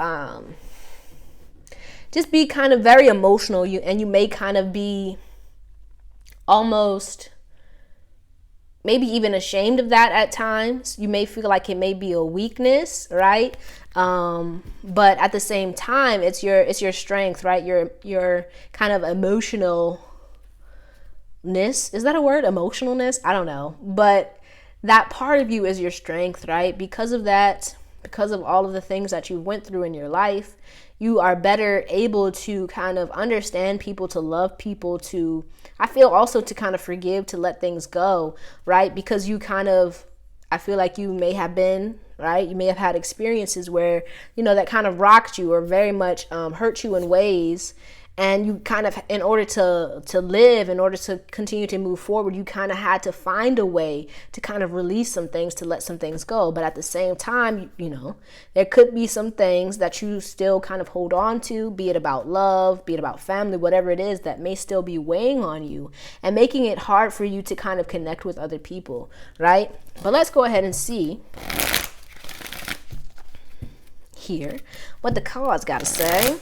just be kind of very emotional. And you may kind of be almost maybe even ashamed of that at times. You may feel like it may be a weakness, right? But at the same time, it's your strength, right? Your kind of emotionalness. Is that a word? Emotionalness? I don't know. But that part of you is your strength, right? Because of that, because of all of the things that you went through in your life, you are better able to kind of understand people, to love people, to, I feel also to kind of forgive, to let things go, right? Because you kind of, I feel like you may have been, right? You may have had experiences where, you know, that kind of rocked you or very much hurt you in ways. And you kind of, in order to live, in order to continue to move forward, you kind of had to find a way to kind of release some things, to let some things go. But at the same time, you know, there could be some things that you still kind of hold on to, be it about love, be it about family, whatever it is that may still be weighing on you and making it hard for you to kind of connect with other people, right? But let's go ahead and see here what the cards got to say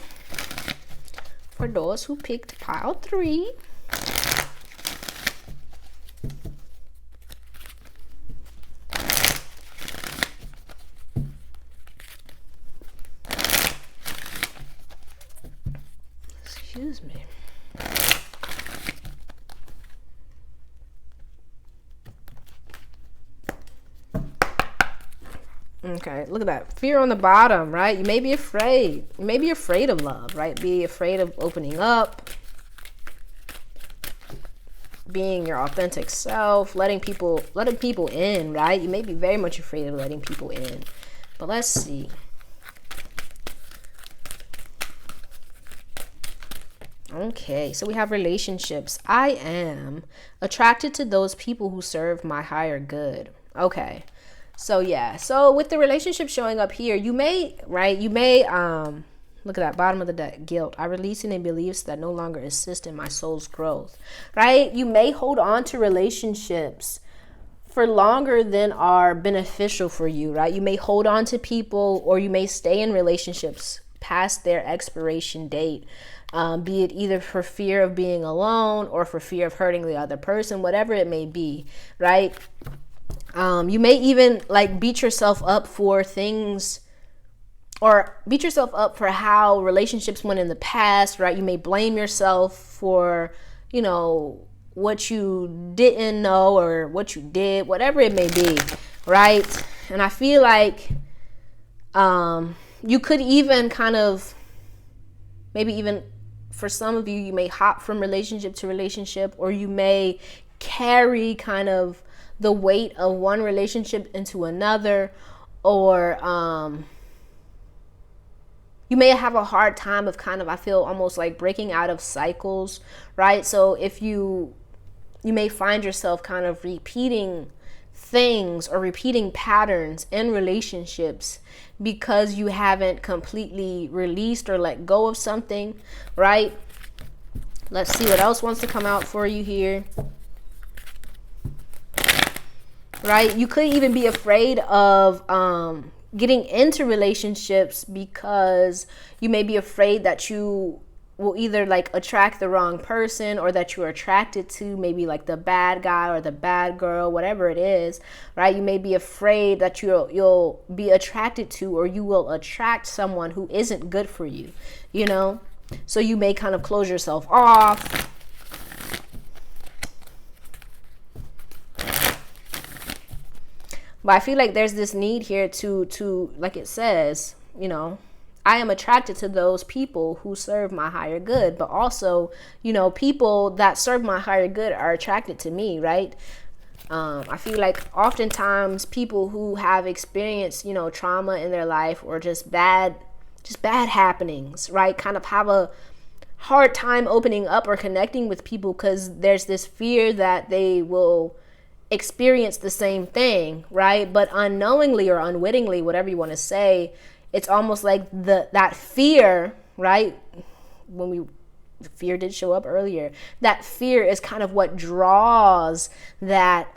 for those who picked pile 3. Excuse me. Okay, look at that. Fear on the bottom, right? You may be afraid. You may be afraid of love, right? Be afraid of opening up, being your authentic self, letting people in, right? You may be very much afraid of letting people in. But let's see. Okay, so we have relationships. I am attracted to those people who serve my higher good. Okay. So yeah, so with the relationship showing up here, you may, right, look at that bottom of the deck, guilt. I release any beliefs that no longer assist in my soul's growth, right? You may hold on to relationships for longer than are beneficial for you, right? You may hold on to people, or you may stay in relationships past their expiration date, be it either for fear of being alone or for fear of hurting the other person, whatever it may be, right? You may even like beat yourself up for things, or beat yourself up for how relationships went in the past, right? You may blame yourself for, you know, what you didn't know or what you did, whatever it may be, right? And I feel like you could even kind of, maybe even for some of you, you may hop from relationship to relationship, or you may carry kind of the weight of one relationship into another, or you may have a hard time of kind of, I feel almost like breaking out of cycles, right? So if you may find yourself kind of repeating things or repeating patterns in relationships because you haven't completely released or let go of something, right? Let's see what else wants to come out for you here. Right? You could even be afraid of getting into relationships because you may be afraid that you will either like attract the wrong person, or that you're attracted to maybe like the bad guy or the bad girl, whatever it is, right? You may be afraid that you'll be attracted to, or you will attract someone who isn't good for you, you know? So you may kind of close yourself off. But I feel like there's this need here to like it says, you know, I am attracted to those people who serve my higher good, but also, you know, people that serve my higher good are attracted to me, right? I feel like oftentimes people who have experienced, you know, trauma in their life, or just bad happenings, right, kind of have a hard time opening up or connecting with people because there's this fear that they will experience the same thing, right? But unknowingly or unwittingly, whatever you want to say, it's almost like that fear, right? Fear did show up earlier. That fear is kind of what draws that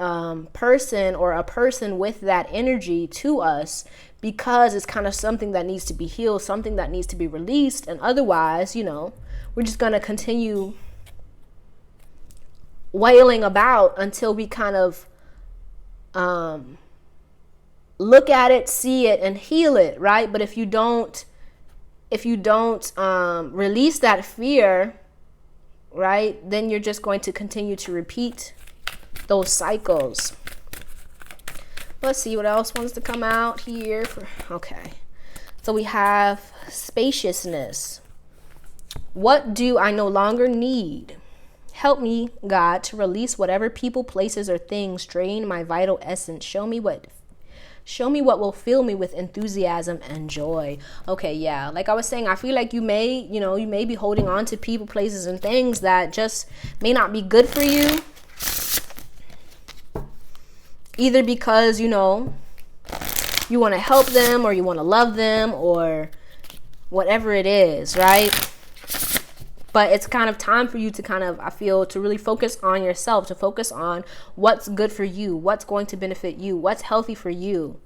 person, or a person with that energy, to us, because it's kind of something that needs to be healed, something that needs to be released. And otherwise, you know, we're just going to continue wailing about until we kind of look at it, see it, and heal it, right? But if you don't release that fear, right, then you're just going to continue to repeat those cycles. Let's see what else wants to come out here. Okay, so we have spaciousness. What do I no longer need? Help me, God, to release whatever people, places, or things drain my vital essence. Show me what will fill me with enthusiasm and joy. Okay, yeah. Like I was saying, I feel like you may be holding on to people, places, and things that just may not be good for you. Either because, you know, you want to help them, or you want to love them, or whatever it is, right? But it's kind of time for you to kind of, I feel, to really focus on yourself, to focus on what's good for you, what's going to benefit you, what's healthy for you,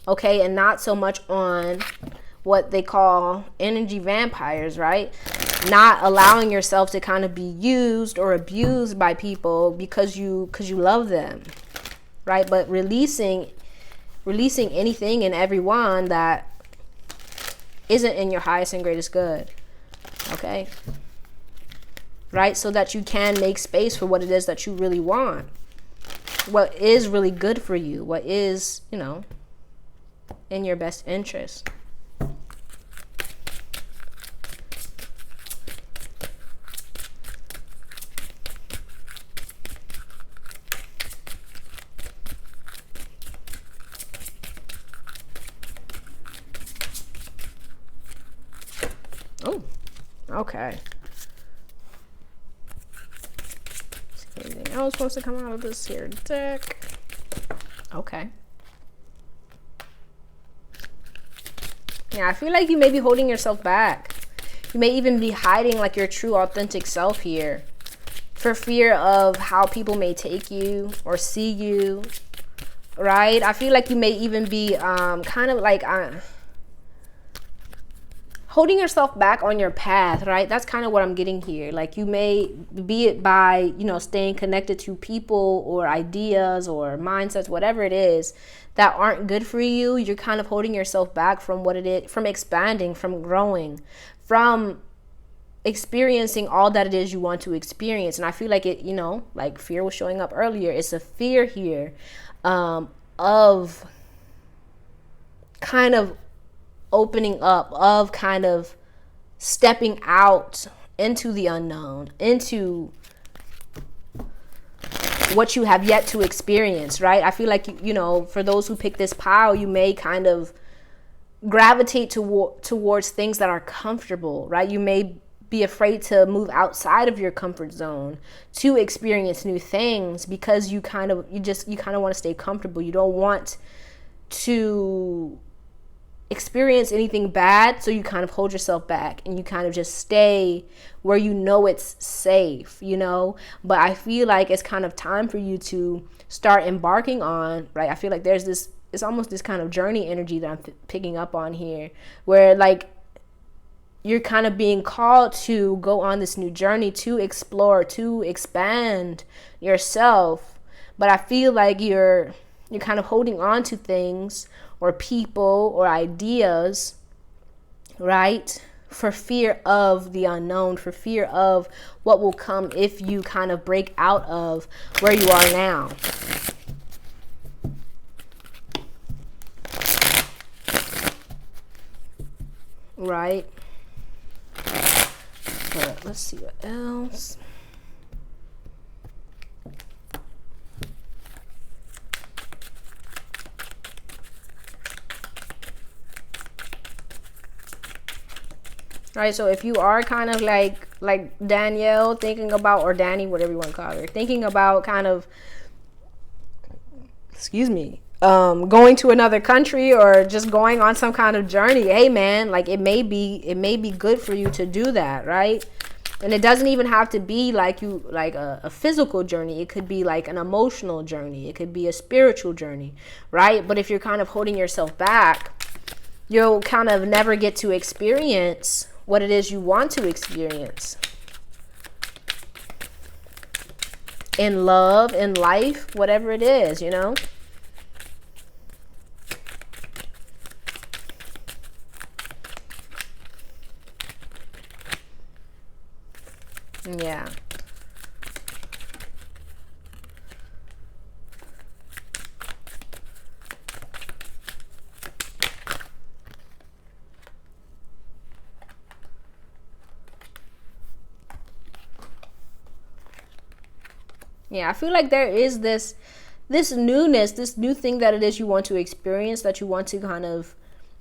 okay? And not so much on what they call energy vampires, right? Not allowing yourself to kind of be used or abused by people because you love them, right? But releasing anything and everyone that isn't in your highest and greatest good, okay? Right? So that you can make space for what it is that you really want, what is really good for you, what is, you know, in your best interest. Oh, okay. Anything else supposed to come out of this here deck? Okay. Yeah, I feel like you may be holding yourself back. You may even be hiding like your true authentic self here for fear of how people may take you or see you, right? I feel like you may even be kind of like holding yourself back on your path, right? That's kind of what I'm getting here. Like you may, be it by, you know, staying connected to people or ideas or mindsets, whatever it is, that aren't good for you. You're kind of holding yourself back from what it is, from expanding, from growing, from experiencing all that it is you want to experience. And I feel like it, you know, like fear was showing up earlier. It's a fear here of kind of opening up, of kind of stepping out into the unknown, into what you have yet to experience, right? I feel like, you know, for those who pick this pile, you may kind of gravitate towards things that are comfortable, right? You may be afraid to move outside of your comfort zone to experience new things because you kind of want to stay comfortable. You don't want to experience anything bad, so you kind of hold yourself back and you kind of just stay where you know it's safe, you know. But I feel like it's kind of time for you to start embarking on, right? I feel like it's almost this kind of journey energy that I'm picking up on here, where like you're kind of being called to go on this new journey, to explore, to expand yourself. But I feel like you're kind of holding on to things or people or ideas, right? For fear of the unknown, for fear of what will come if you kind of break out of where you are now. Right? But let's see what else. All right, so if you are kind of like Danielle thinking about, or Danny, whatever you want to call her, thinking about kind of, going to another country or just going on some kind of journey, hey man, like it may be good for you to do that, right? And it doesn't even have to be like a physical journey. It could be like an emotional journey. It could be a spiritual journey, right? But if you're kind of holding yourself back, you'll kind of never get to experience what it is you want to experience in love, in life, whatever it is, you know? Yeah. Yeah, I feel like there is this newness, this new thing that it is you want to experience, that you want to kind of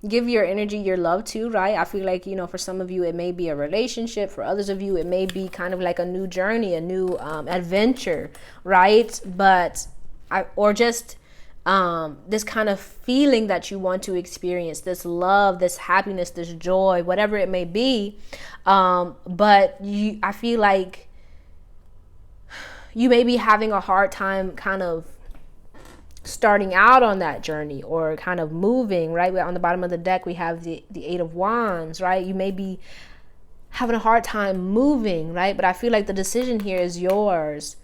give your energy, your love to, right? I feel like, you know, for some of you, it may be a relationship. For others of you, it may be kind of like a new journey, a new adventure, right? But this kind of feeling that you want to experience, this love, this happiness, this joy, whatever it may be. But I feel like you may be having a hard time kind of starting out on that journey or kind of moving, right? On the bottom of the deck, we have the Eight of Wands, right? You may be having a hard time moving, right? But I feel like the decision here is yours.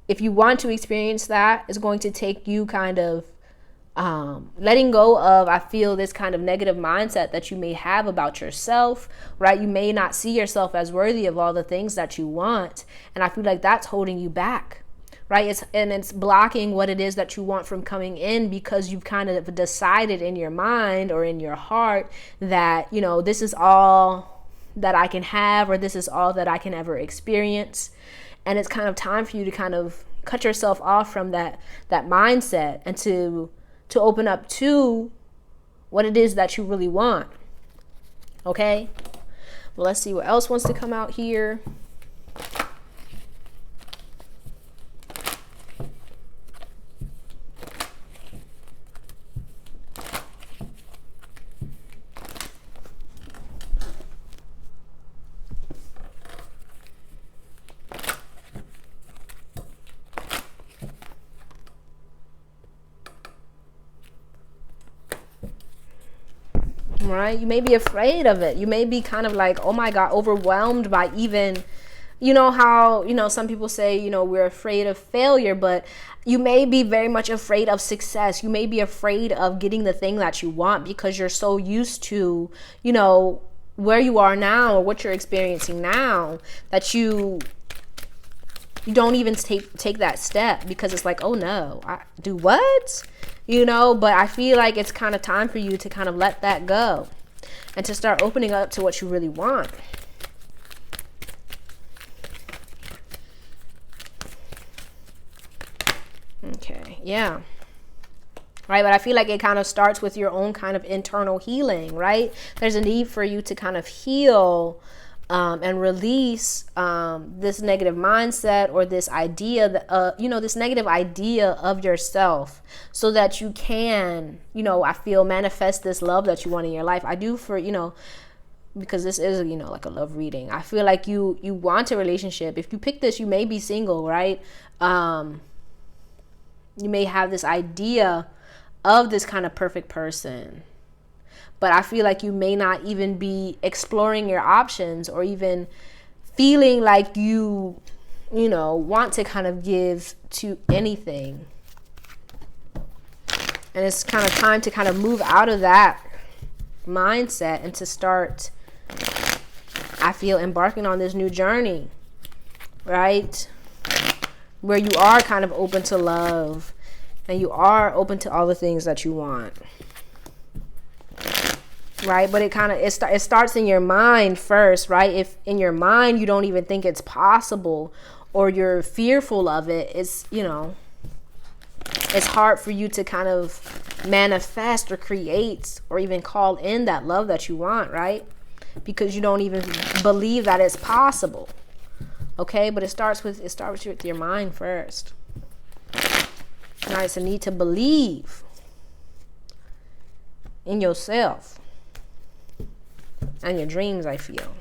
If you want to experience that, it's going to take you kind of letting go of, I feel, this kind of negative mindset that you may have about yourself, right? You may not see yourself as worthy of all the things that you want. And I feel like that's holding you back, right? It's blocking what it is that you want from coming in, because you've kind of decided in your mind or in your heart that, you know, this is all that I can have, or this is all that I can ever experience. And it's kind of time for you to kind of cut yourself off from that mindset and to open up to what it is that you really want. Okay? Well, let's see what else wants to come out here. Right? You may be afraid of it. You may be kind of like, oh my God, overwhelmed by even, you know, how, you know, some people say, you know, we're afraid of failure, but you may be very much afraid of success. You may be afraid of getting the thing that you want because you're so used to, you know, where you are now or what you're experiencing now, that you don't even take that step, because it's like, oh no, I do what? But I feel like it's kind of time for you to kind of let that go and to start opening up to what you really want. Okay, yeah. Right, but I feel like it kind of starts with your own kind of internal healing, right? There's a need for you to kind of heal and release this negative mindset or this idea that, this negative idea of yourself, so that you can, I feel, manifest this love that you want in your life. I do for, because this is, like a love reading. I feel like you want a relationship. If you pick this, you may be single, right? You may have this idea of this kind of perfect person, but I feel like you may not even be exploring your options, or even feeling like you want to kind of give to anything. And it's kind of time to kind of move out of that mindset and to start, I feel, embarking on this new journey, right? Where you are kind of open to love and you are open to all the things that you want. Right? But it starts in your mind first, right? If in your mind you don't even think it's possible, or you're fearful of it, it's hard for you to kind of manifest or create or even call in that love that you want, right? Because you don't even believe that it's possible. Okay? But it starts with your mind first. All right, it's a need to believe in yourself and your dreams, I feel.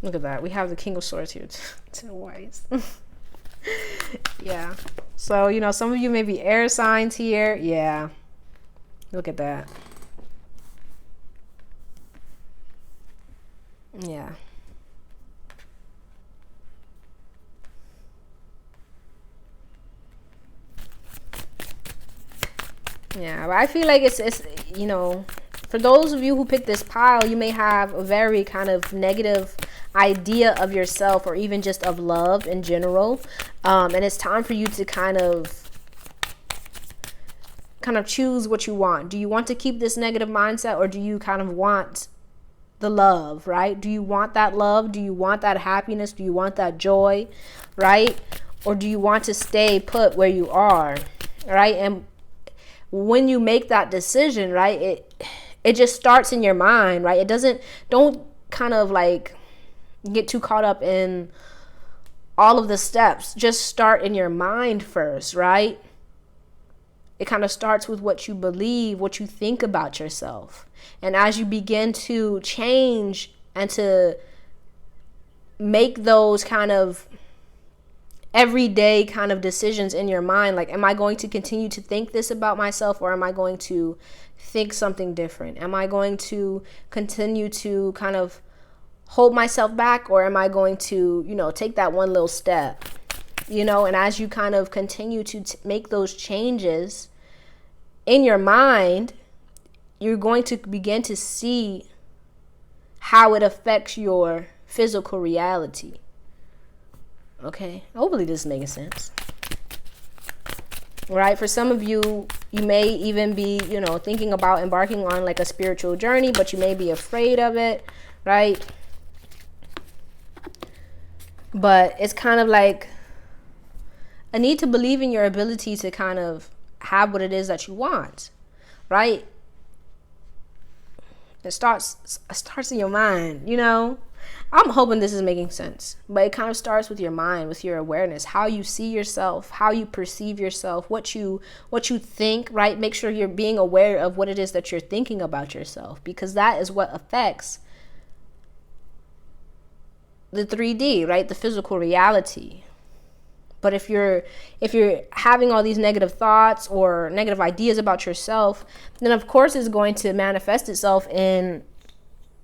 Look at that. We have the King of Swords here. 10 Whites. Yeah. So, some of you may be air signs here. Yeah. Look at that. Yeah. Yeah, but I feel like it's for those of you who pick this pile, you may have a very kind of negative idea of yourself, or even just of love in general. And it's time for you to kind of choose what you want. Do you want to keep this negative mindset, or do you kind of want the love, right? Do you want that love? Do you want that happiness? Do you want that joy, right? Or do you want to stay put where you are, right? And when you make that decision, right, it just starts in your mind, right? Don't kind of like get too caught up in all of the steps. Just start in your mind first, right? It kind of starts with what you believe, what you think about yourself. And as you begin to change and to make those kind of everyday kind of decisions in your mind, like, am I going to continue to think this about myself, or am I going to think something different? Am I going to continue to kind of hold myself back, or am I going to, take that one little step? And as you kind of continue to make those changes in your mind, you're going to begin to see how it affects your physical reality. Okay, hopefully this is making sense. Right? For some of you, you may even be, thinking about embarking on like a spiritual journey, but you may be afraid of it, right? But it's kind of like a need to believe in your ability to kind of have what it is that you want, right? It starts in your mind, I'm hoping this is making sense, but it kind of starts with your mind, with your awareness, how you see yourself, how you perceive yourself, what you think, right? Make sure you're being aware of what it is that you're thinking about yourself, because that is what affects the 3D, right? The physical reality. But if you're having all these negative thoughts or negative ideas about yourself, then of course it's going to manifest itself in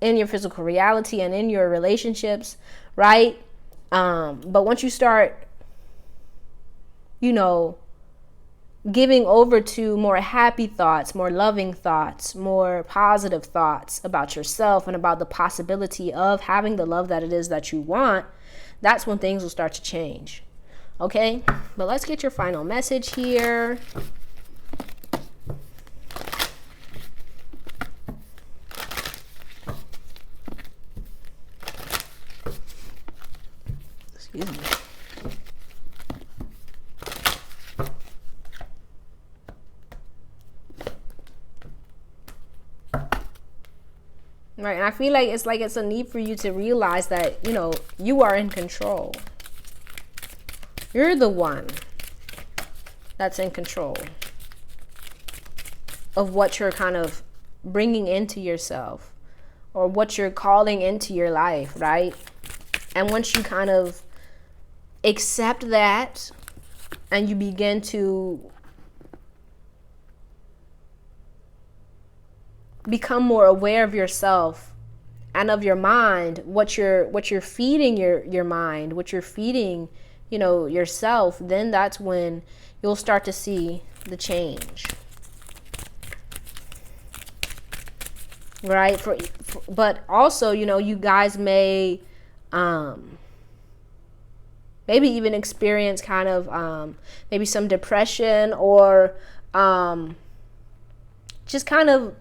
your physical reality and in your relationships, right? But once you start, giving over to more happy thoughts, more loving thoughts, more positive thoughts about yourself and about the possibility of having the love that it is that you want, that's when things will start to change. Okay, but let's get your final message here. Excuse me. Right, and I feel like it's a need for you to realize that, you are in control. You're the one that's in control of what you're kind of bringing into yourself or what you're calling into your life, right? And once you kind of accept that and you begin to become more aware of yourself and of your mind, what you're feeding your mind, what you're feeding, yourself, then that's when you'll start to see the change. Right? But also, you guys may maybe even experience kind of maybe some depression or just kind of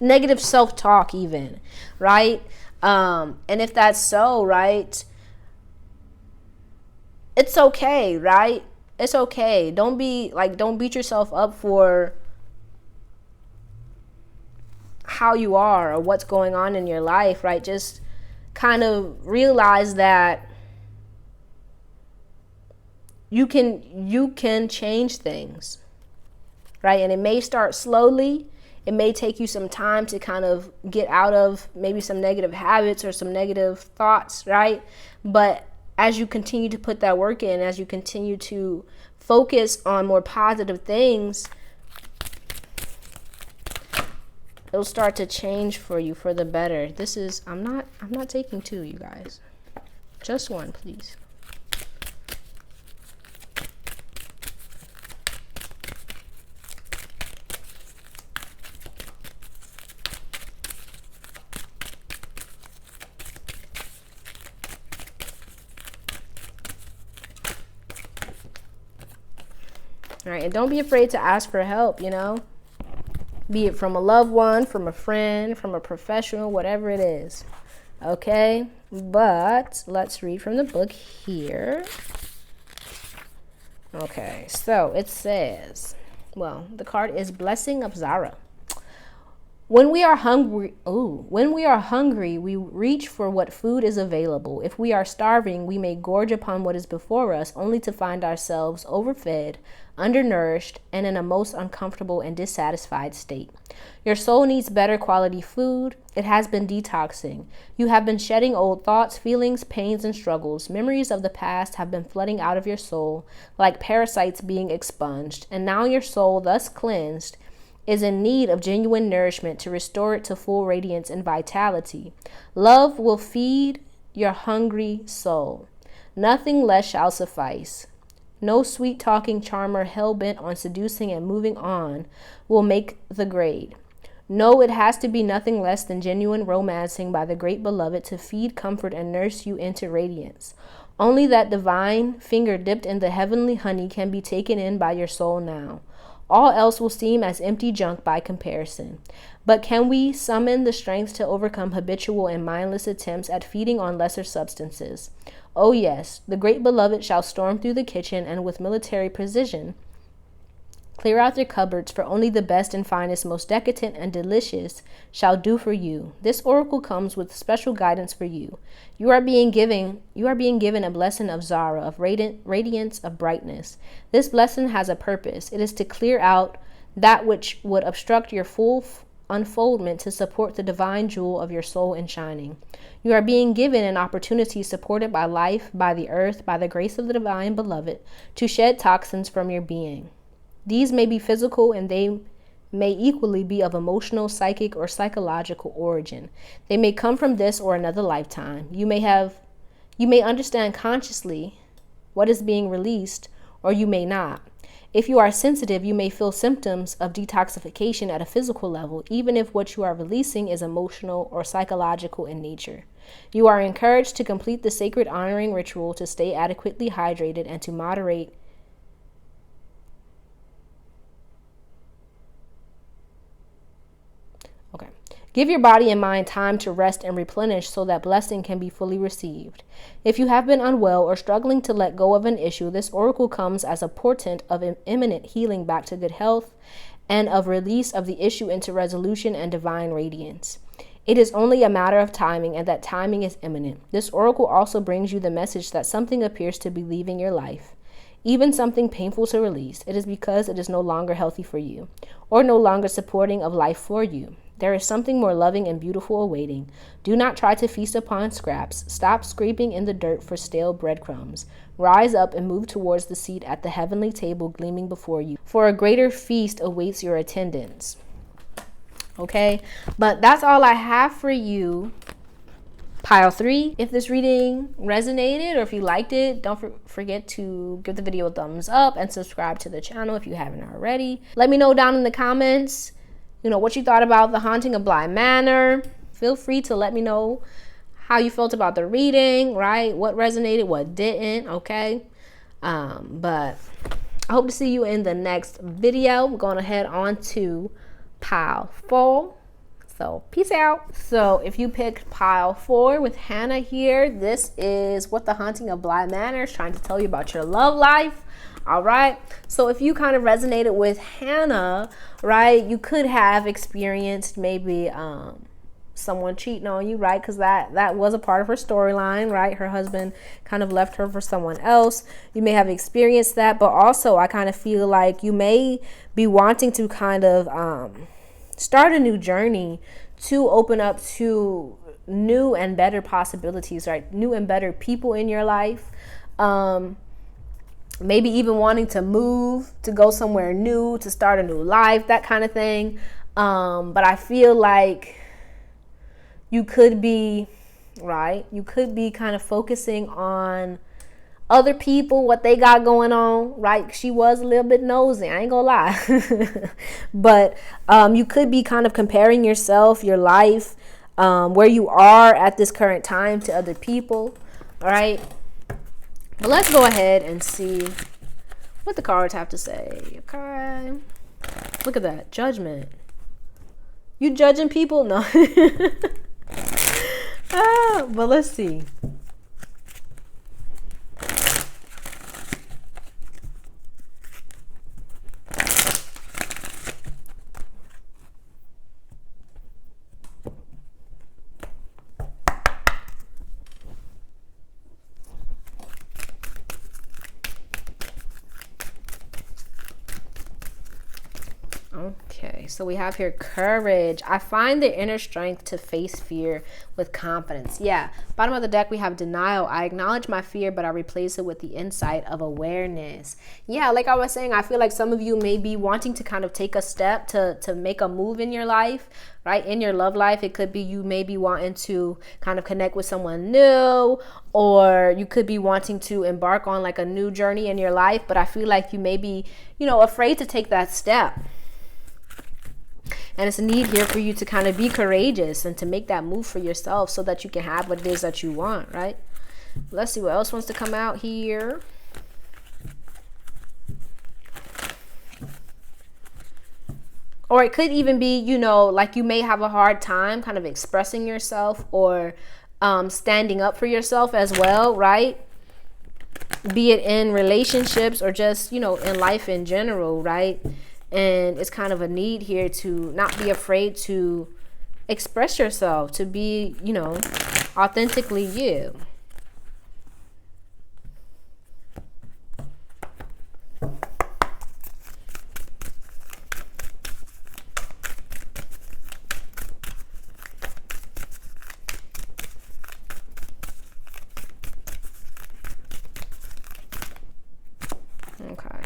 negative self-talk even, right? And if that's so, right, it's okay, right? It's okay. Don't beat yourself up for how you are or what's going on in your life, right? Just kind of realize that you can change things, right? And it may start slowly. It may take you some time to kind of get out of maybe some negative habits or some negative thoughts, right? But as you continue to put that work in, as you continue to focus on more positive things, it'll start to change for you for the better. I'm not taking two, you guys. Just one, please. All right, and don't be afraid to ask for help, be it from a loved one, from a friend, from a professional, whatever it is. Okay, but let's read from the book here. Okay, so it says, the card is Blessing of Zara. When we are hungry, we reach for what food is available. If we are starving, we may gorge upon what is before us, only to find ourselves overfed, undernourished, and in a most uncomfortable and dissatisfied state. Your soul needs better quality food. It has been detoxing. You have been shedding old thoughts, feelings, pains, and struggles. Memories of the past have been flooding out of your soul like parasites being expunged, and now your soul, thus cleansed, is in need of genuine nourishment to restore it to full radiance and vitality. Love will feed your hungry soul. Nothing less shall suffice. No sweet-talking charmer hell-bent on seducing and moving on will make the grade. No, it has to be nothing less than genuine romancing by the great beloved to feed, comfort, and nurse you into radiance. Only that divine finger dipped in the heavenly honey can be taken in by your soul now. All else will seem as empty junk by comparison. But can we summon the strength to overcome habitual and mindless attempts at feeding on lesser substances? Oh yes, the great beloved shall storm through the kitchen and with military precision clear out their cupboards, for only the best and finest, most decadent and delicious shall do for you. This oracle comes with special guidance for you. You are being given a blessing of Zara, of radiance, of brightness. This blessing has a purpose. It is to clear out that which would obstruct your full unfoldment to support the divine jewel of your soul in shining. You are being given an opportunity supported by life, by the earth, by the grace of the divine beloved, to shed toxins from your being. These may be physical and they may equally be of emotional, psychic, or psychological origin. They may come from this or another lifetime. You may understand consciously what is being released, or you may not. If you are sensitive, you may feel symptoms of detoxification at a physical level, even if what you are releasing is emotional or psychological in nature. You are encouraged to complete the sacred honoring ritual to stay adequately hydrated and to moderate Give your body and mind time to rest and replenish so that blessing can be fully received. If you have been unwell or struggling to let go of an issue, this oracle comes as a portent of imminent healing back to good health and of release of the issue into resolution and divine radiance. It is only a matter of timing, and that timing is imminent. This oracle also brings you the message that something appears to be leaving your life, even something painful to release. It is because it is no longer healthy for you or no longer supporting of life for you. There is something more loving and beautiful awaiting. Do not try to feast upon scraps. Stop scraping in the dirt for stale breadcrumbs. Rise up and move towards the seat at the heavenly table gleaming before you, for a greater feast awaits your attendance. Okay, but that's all I have for you, Pile 3. If this reading resonated or if you liked it, don't forget to give the video a thumbs up and subscribe to the channel if you haven't already. Let me know down in the comments what you thought about the Haunting of Bly Manor. Feel free to let me know how you felt about the reading, right? What resonated, what didn't, okay? But I hope to see you in the next video. We're going to head on to Pile 4. So peace out. So if you picked Pile 4 with Hannah here, this is what the Haunting of Bly Manor is trying to tell you about your love life. All right. So if you kind of resonated with Hannah, right, you could have experienced maybe someone cheating on you, right? Because that was a part of her storyline, right? Her husband kind of left her for someone else. You may have experienced that, but also I kind of feel like you may be wanting to kind of start a new journey to open up to new and better possibilities, right? New and better people in your life. Maybe even wanting to move, to go somewhere new, to start a new life, that kind of thing. But I feel like you could be, right? You could be kind of focusing on other people, what they got going on, right? She was a little bit nosy, I ain't gonna lie. But you could be kind of comparing yourself, your life, where you are at this current time to other people, all right? But let's go ahead and see what the cards have to say. Okay. Look at that. Judgment. You judging people? No. But let's see. Okay, so we have here courage. I find the inner strength to face fear with confidence. Yeah, bottom of the deck we have denial. I acknowledge my fear, but I replace it with the insight of awareness. Yeah, like I was saying, I feel like some of you may be wanting to kind of take a step to make a move in your life, right? In your love life. It could be you may be wanting to kind of connect with someone new, or you could be wanting to embark on like a new journey in your life, but I feel like you may be, afraid to take that step. And it's a need here for you to kind of be courageous and to make that move for yourself so that you can have what it is that you want, right? Let's see what else wants to come out here. Or it could even be, like you may have a hard time kind of expressing yourself or standing up for yourself as well, right? Be it in relationships or just, in life in general, right? And it's kind of a need here to not be afraid to express yourself, to be, authentically you.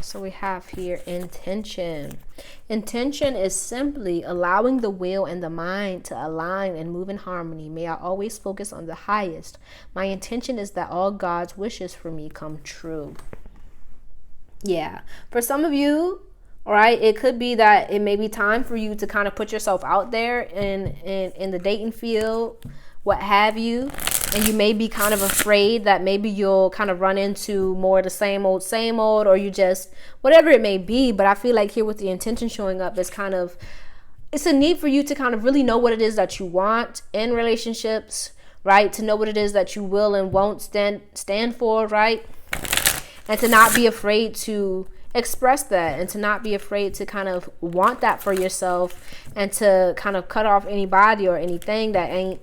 So we have here intention. Intention is simply allowing the will and the mind to align and move in harmony. May I always focus on the highest. My intention is that all God's wishes for me come true. Yeah. For some of you, all right, it could be that it may be time for you to kind of put yourself out there in the dating field, what have you. And you may be kind of afraid that maybe you'll kind of run into more of the same old, or you just, whatever it may be. But I feel like here with the intention showing up is kind of, it's a need for you to kind of really know what it is that you want in relationships, right? To know what it is that you will and won't stand for, right? And to not be afraid to express that, and to not be afraid to kind of want that for yourself, and to kind of cut off anybody or anything that ain't,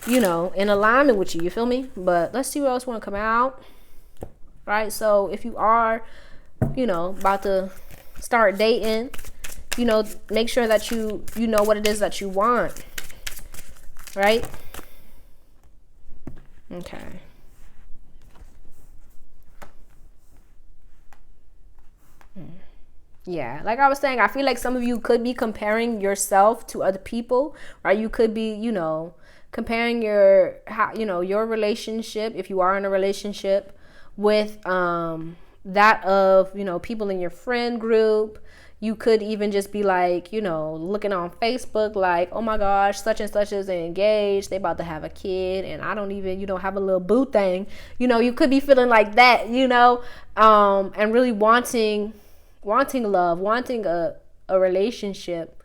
in alignment with you. You feel me? But let's see what else want to come out. Right? So if you are, about to start dating, make sure that you know what it is that you want. Right? Okay. Yeah, like I was saying, I feel like some of you could be comparing yourself to other people, right? You could be, comparing your relationship, if you are in a relationship, with that of, people in your friend group. You could even just be like, looking on Facebook like, oh my gosh, such and such is engaged, they about to have a kid, and I don't even, have a little boo thing. You could be feeling like that, and really wanting love, wanting a relationship,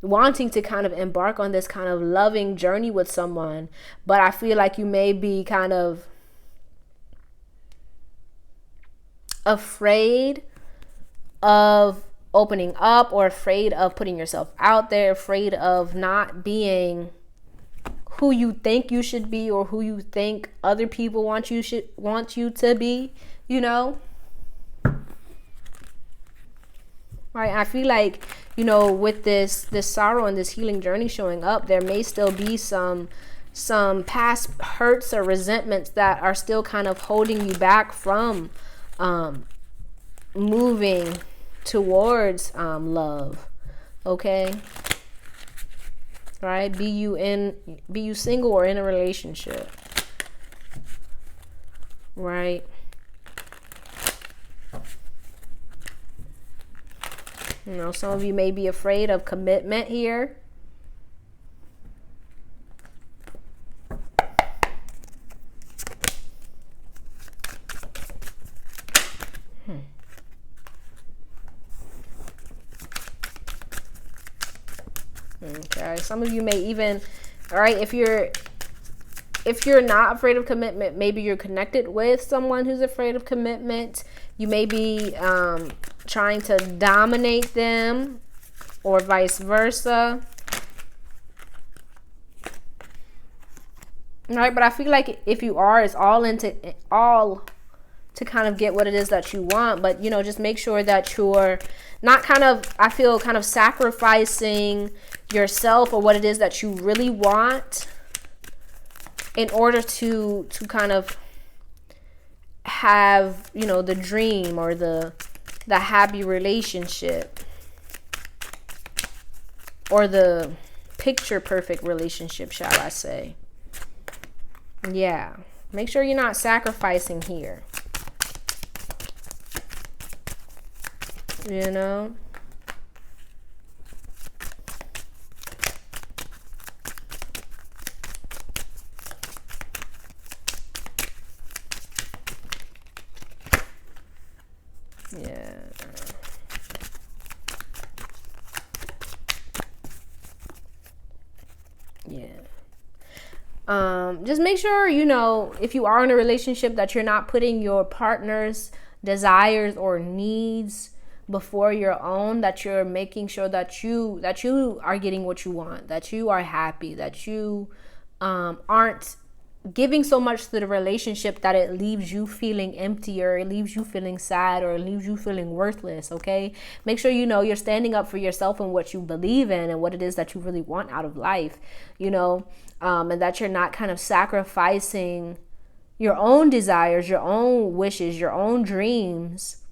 wanting to kind of embark on this kind of loving journey with someone. But I feel like you may be kind of afraid of opening up, or afraid of putting yourself out there, afraid of not being who you think you should be, or who you think other people want you to be, Right, I feel like, with this sorrow and this healing journey showing up, there may still be some past hurts or resentments that are still kind of holding you back from moving towards love. Okay, right? Be you single or in a relationship, right? Some of you may be afraid of commitment here. Okay, some of you may even, all right, if you're not afraid of commitment, maybe you're connected with someone who's afraid of commitment. You may be trying to dominate them, or vice versa. Right, but I feel like if you are, it's all to kind of get what it is that you want. But just make sure that you're not I feel kind of sacrificing yourself, or what it is that you really want, in order to kind of have the dream, or the happy relationship, or the picture perfect relationship, shall I say. Yeah, make sure you're not sacrificing here, Yeah. Just make sure, if you are in a relationship, that you're not putting your partner's desires or needs before your own, that you're making sure that you are getting what you want, that you are happy, that you aren't giving so much to the relationship that it leaves you feeling empty, or it leaves you feeling sad, or it leaves you feeling worthless. Okay, make sure you're standing up for yourself and what you believe in, and what it is that you really want out of life, and that you're not kind of sacrificing your own desires, your own wishes, your own dreams,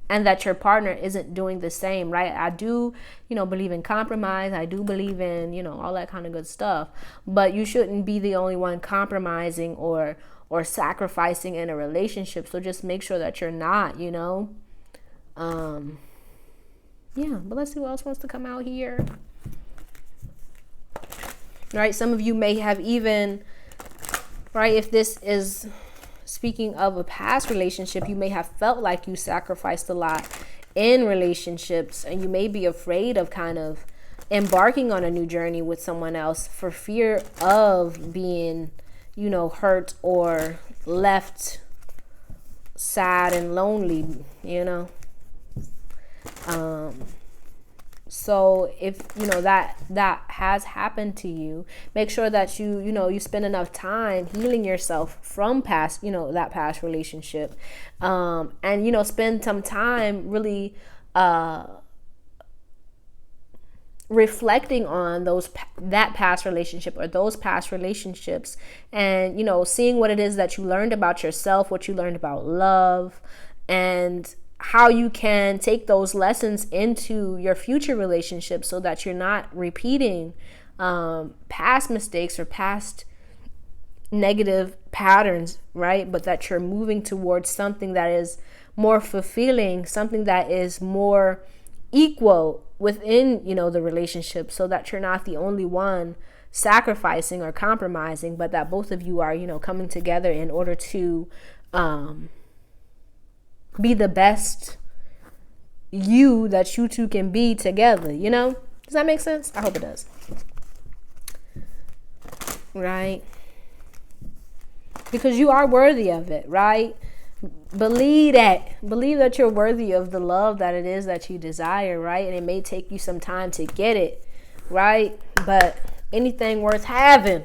and that your partner isn't doing the same, right? I do, believe in compromise. I do believe in, all that kind of good stuff. But you shouldn't be the only one compromising or sacrificing in a relationship. So just make sure that you're not, yeah, but let's see who else wants to come out here. Right, some of you may have even, right, if this is speaking of a past relationship, you may have felt like you sacrificed a lot in relationships, and you may be afraid of kind of embarking on a new journey with someone else for fear of being, hurt or left sad and lonely, So if that has happened to you, make sure that you spend enough time healing yourself from past that past relationship, and spend some time really reflecting on that past relationship or those past relationships, and seeing what it is that you learned about yourself, what you learned about love, and how you can take those lessons into your future relationships so that you're not repeating past mistakes or past negative patterns, right? But that you're moving towards something that is more fulfilling, something that is more equal within, the relationship, so that you're not the only one sacrificing or compromising, but that both of you are, coming together in order to be the best you that you two can be together, Does that make sense? I hope it does. Right? Because you are worthy of it, right? Believe that you're worthy of the love that it is that you desire, right? And it may take you some time to get it, right? But anything worth having,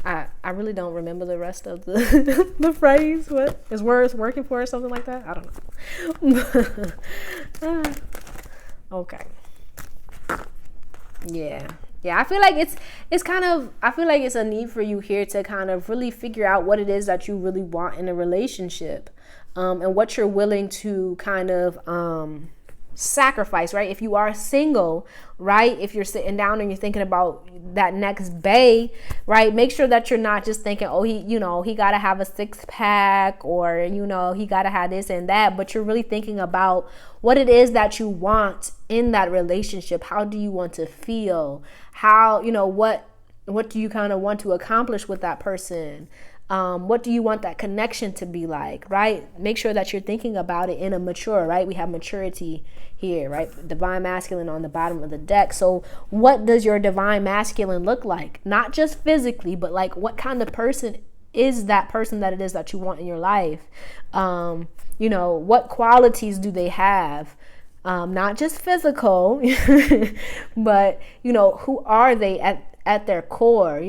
I really don't remember the rest of the the phrase. What is worth working for or something like that? I don't know. Okay. Yeah. I feel like I feel like it's a need for you here to kind of really figure out what it is that you really want in a relationship, and what you're willing to kind of sacrifice, right? If you are single, right? If you're sitting down and you're thinking about that next bae, right? Make sure that you're not just thinking, oh, he got to have a 6-pack, or, he got to have this and that, but you're really thinking about what it is that you want in that relationship. How do you want to feel? How, what do you kind of want to accomplish with that person? What do you want that connection to be like, right? Make sure that you're thinking about it in a mature, right? We have maturity here, right? Divine masculine on the bottom of the deck. So what does your divine masculine look like? Not just physically, but like what kind of person is that person that it is that you want in your life? What qualities do they have? Not just physical, but, who are they at their core,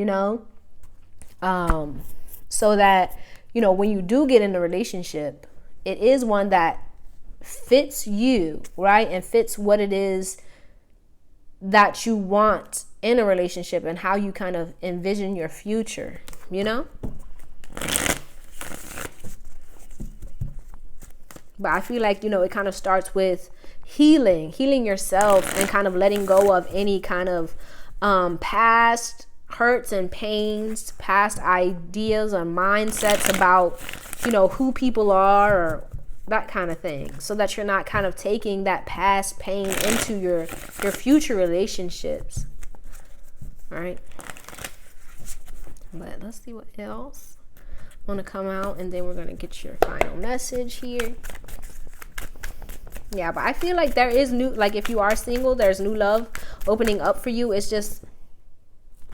so that, when you do get in a relationship, it is one that fits you, right? And fits what it is that you want in a relationship and how you kind of envision your future, But I feel like, it kind of starts with healing yourself and kind of letting go of any kind of past hurts and pains, past ideas or mindsets about, who people are or that kind of thing, so that you're not kind of taking that past pain into your future relationships. All right. But let's see what else want to come out, and then we're going to get your final message here. Yeah, but I feel like there is if you are single, there's new love opening up for you. It's just,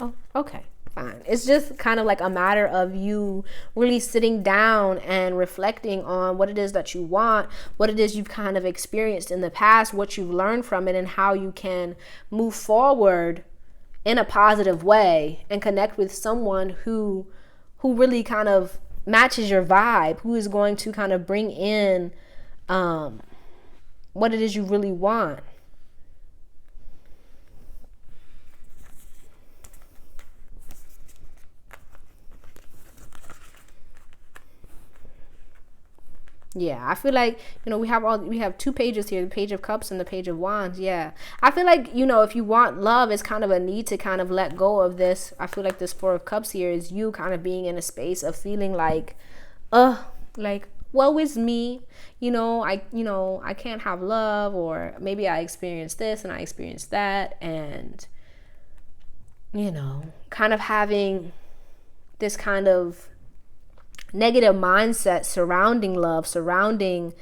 oh, okay, fine. It's just kind of like a matter of you really sitting down and reflecting on what it is that you want, what it is you've kind of experienced in the past, what you've learned from it, and how you can move forward in a positive way and connect with someone who really kind of matches your vibe, who is going to kind of bring in what it is you really want. Yeah, I feel like, we have two pages here, the page of cups and the page of wands. Yeah. I feel like, if you want love, it's kind of a need to kind of let go of this. I feel like this four of cups here is you kind of being in a space of feeling like, like, woe is me. I can't have love, or maybe I experienced this and I experienced that, and kind of having this kind of negative mindset surrounding love, surrounding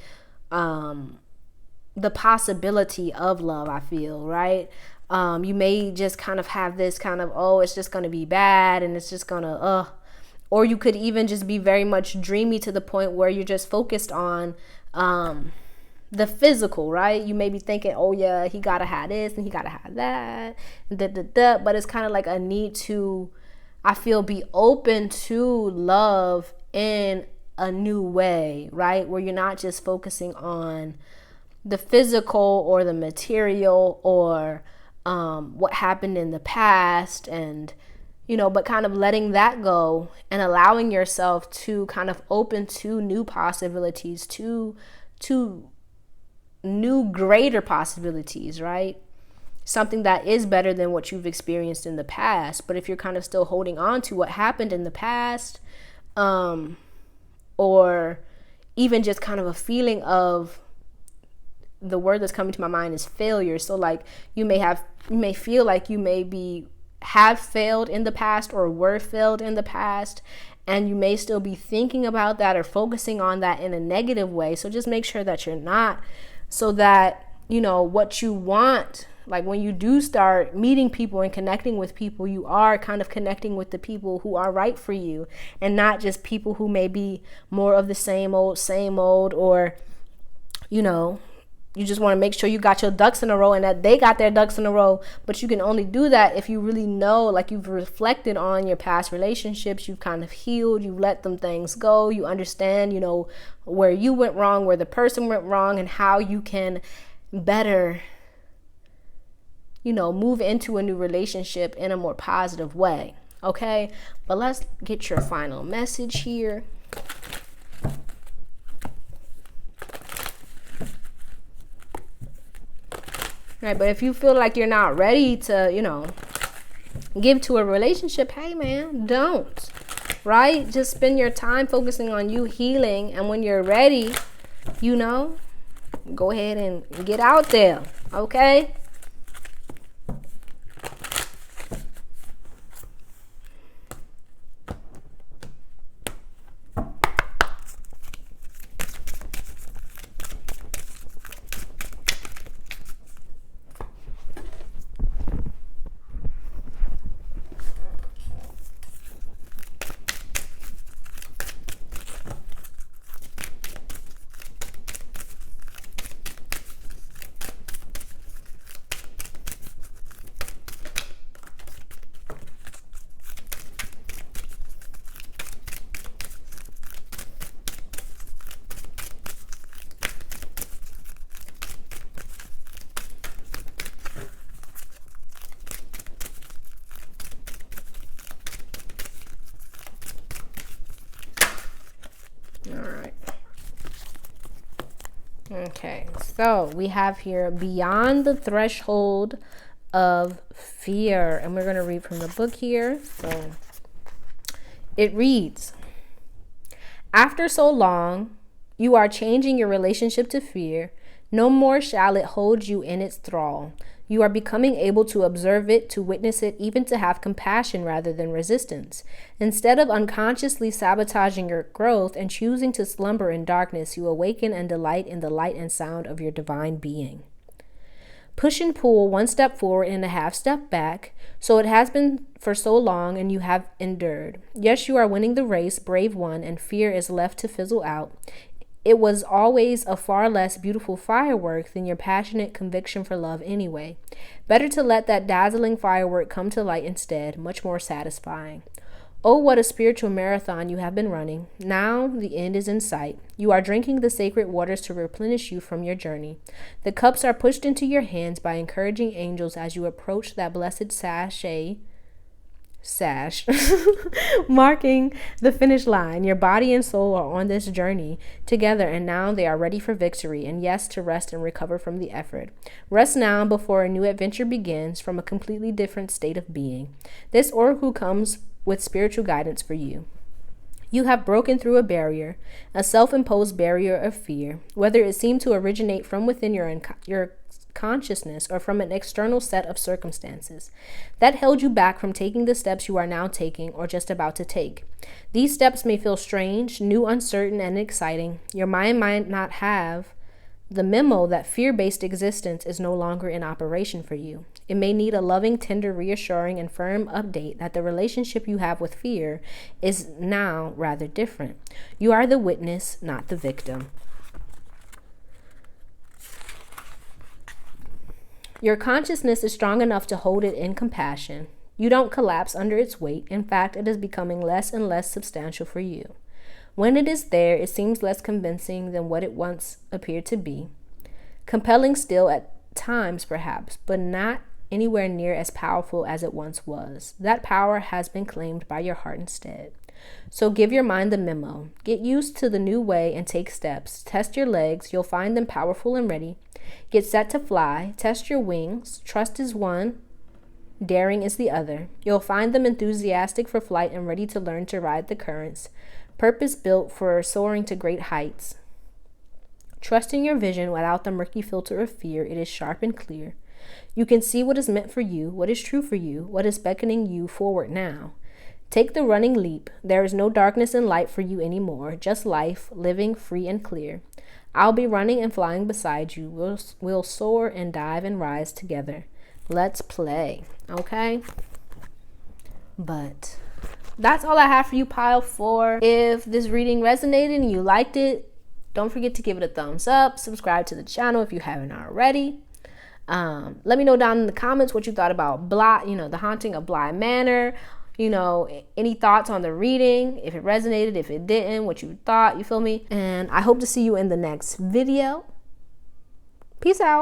the possibility of love, I feel, right? You may just kind of have this kind of, it's just going to be bad, and it's just going to, or you could even just be very much dreamy to the point where you're just focused on the physical, right? You may be thinking, oh yeah, he gotta have this and he gotta have that, but it's kind of like a need to, I feel, be open to love in a new way, right? Where you're not just focusing on the physical or the material or what happened in the past, and but kind of letting that go and allowing yourself to kind of open to new possibilities, to new greater possibilities, right? Something that is better than what you've experienced in the past. But if you're kind of still holding on to what happened in the past, or even just kind of a feeling of, the word that's coming to my mind is failure. So like you may feel like you have failed in the past or were failed in the past, and you may still be thinking about that or focusing on that in a negative way. So just make sure that you're not, so that what you want, like when you do start meeting people and connecting with people, you are kind of connecting with the people who are right for you, and not just people who may be more of the same old, or you just want to make sure you got your ducks in a row and that they got their ducks in a row. But you can only do that if you really know, like you've reflected on your past relationships, you've kind of healed, you let them things go, you understand, where you went wrong, where the person went wrong, and how you can better, move into a new relationship in a more positive way. Okay, but let's get your final message here. Right, but if you feel like you're not ready to, give to a relationship, hey man, don't. Right? Just spend your time focusing on you healing, and when you're ready, go ahead and get out there. Okay? Okay, so we have here beyond the threshold of fear, and we're going to read from the book here. So it reads, after so long, you are changing your relationship to fear. No more shall it hold you in its thrall. You are becoming able to observe it, to witness it, even to have compassion rather than resistance. Instead of unconsciously sabotaging your growth and choosing to slumber in darkness, you awaken and delight in the light and sound of your divine being. Push and pull, one step forward and a half step back. So it has been for so long, and you have endured. Yes, you are winning the race, brave one, and fear is left to fizzle out. It was always a far less beautiful firework than your passionate conviction for love anyway. Better to let that dazzling firework come to light instead, much more satisfying. Oh, what a spiritual marathon you have been running. Now the end is in sight. You are drinking the sacred waters to replenish you from your journey. The cups are pushed into your hands by encouraging angels as you approach that blessed sash marking the finish line. Your body and soul are on this journey together, and now they are ready for victory and, yes, to rest and recover from the effort. Rest now before a new adventure begins from a completely different state of being. This oracle comes with spiritual guidance for you. You have broken through a barrier, a self-imposed barrier of fear, whether it seemed to originate from within your consciousness or from an external set of circumstances that held you back from taking the steps you are now taking or just about to take. These steps may feel strange, new, uncertain, and exciting. Your mind might not have the memo that fear-based existence is no longer in operation for you. It may need a loving, tender, reassuring, and firm update that the relationship you have with fear is now rather different. You are the witness, not the victim. Your consciousness is strong enough to hold it in compassion. You don't collapse under its weight. In fact, it is becoming less and less substantial for you. When it is there, it seems less convincing than what it once appeared to be. Compelling still at times, perhaps, but not anywhere near as powerful as it once was. That power has been claimed by your heart instead. So give your mind the memo. Get used to the new way and take steps. Test your legs. You'll find them powerful and ready. Get set to fly. Test your wings. Trust is one. Daring is the other. You'll find them enthusiastic for flight and ready to learn to ride the currents. Purpose built for soaring to great heights. Trusting your vision without the murky filter of fear, it is sharp and clear. You can see what is meant for you, what is true for you, what is beckoning you forward now. Take the running leap. There is no darkness and light for you anymore, just life, living free and clear. I'll be running and flying beside you. We'll soar and dive and rise together. Let's play, okay? But that's all I have for you, pile 4. If this reading resonated and you liked it, don't forget to give it a thumbs up. Subscribe to the channel if you haven't already. Let me know down in the comments what you thought about the Haunting of Bly Manor. Any thoughts on the reading, if it resonated, if it didn't, what you thought, you feel me? And I hope to see you in the next video. Peace out.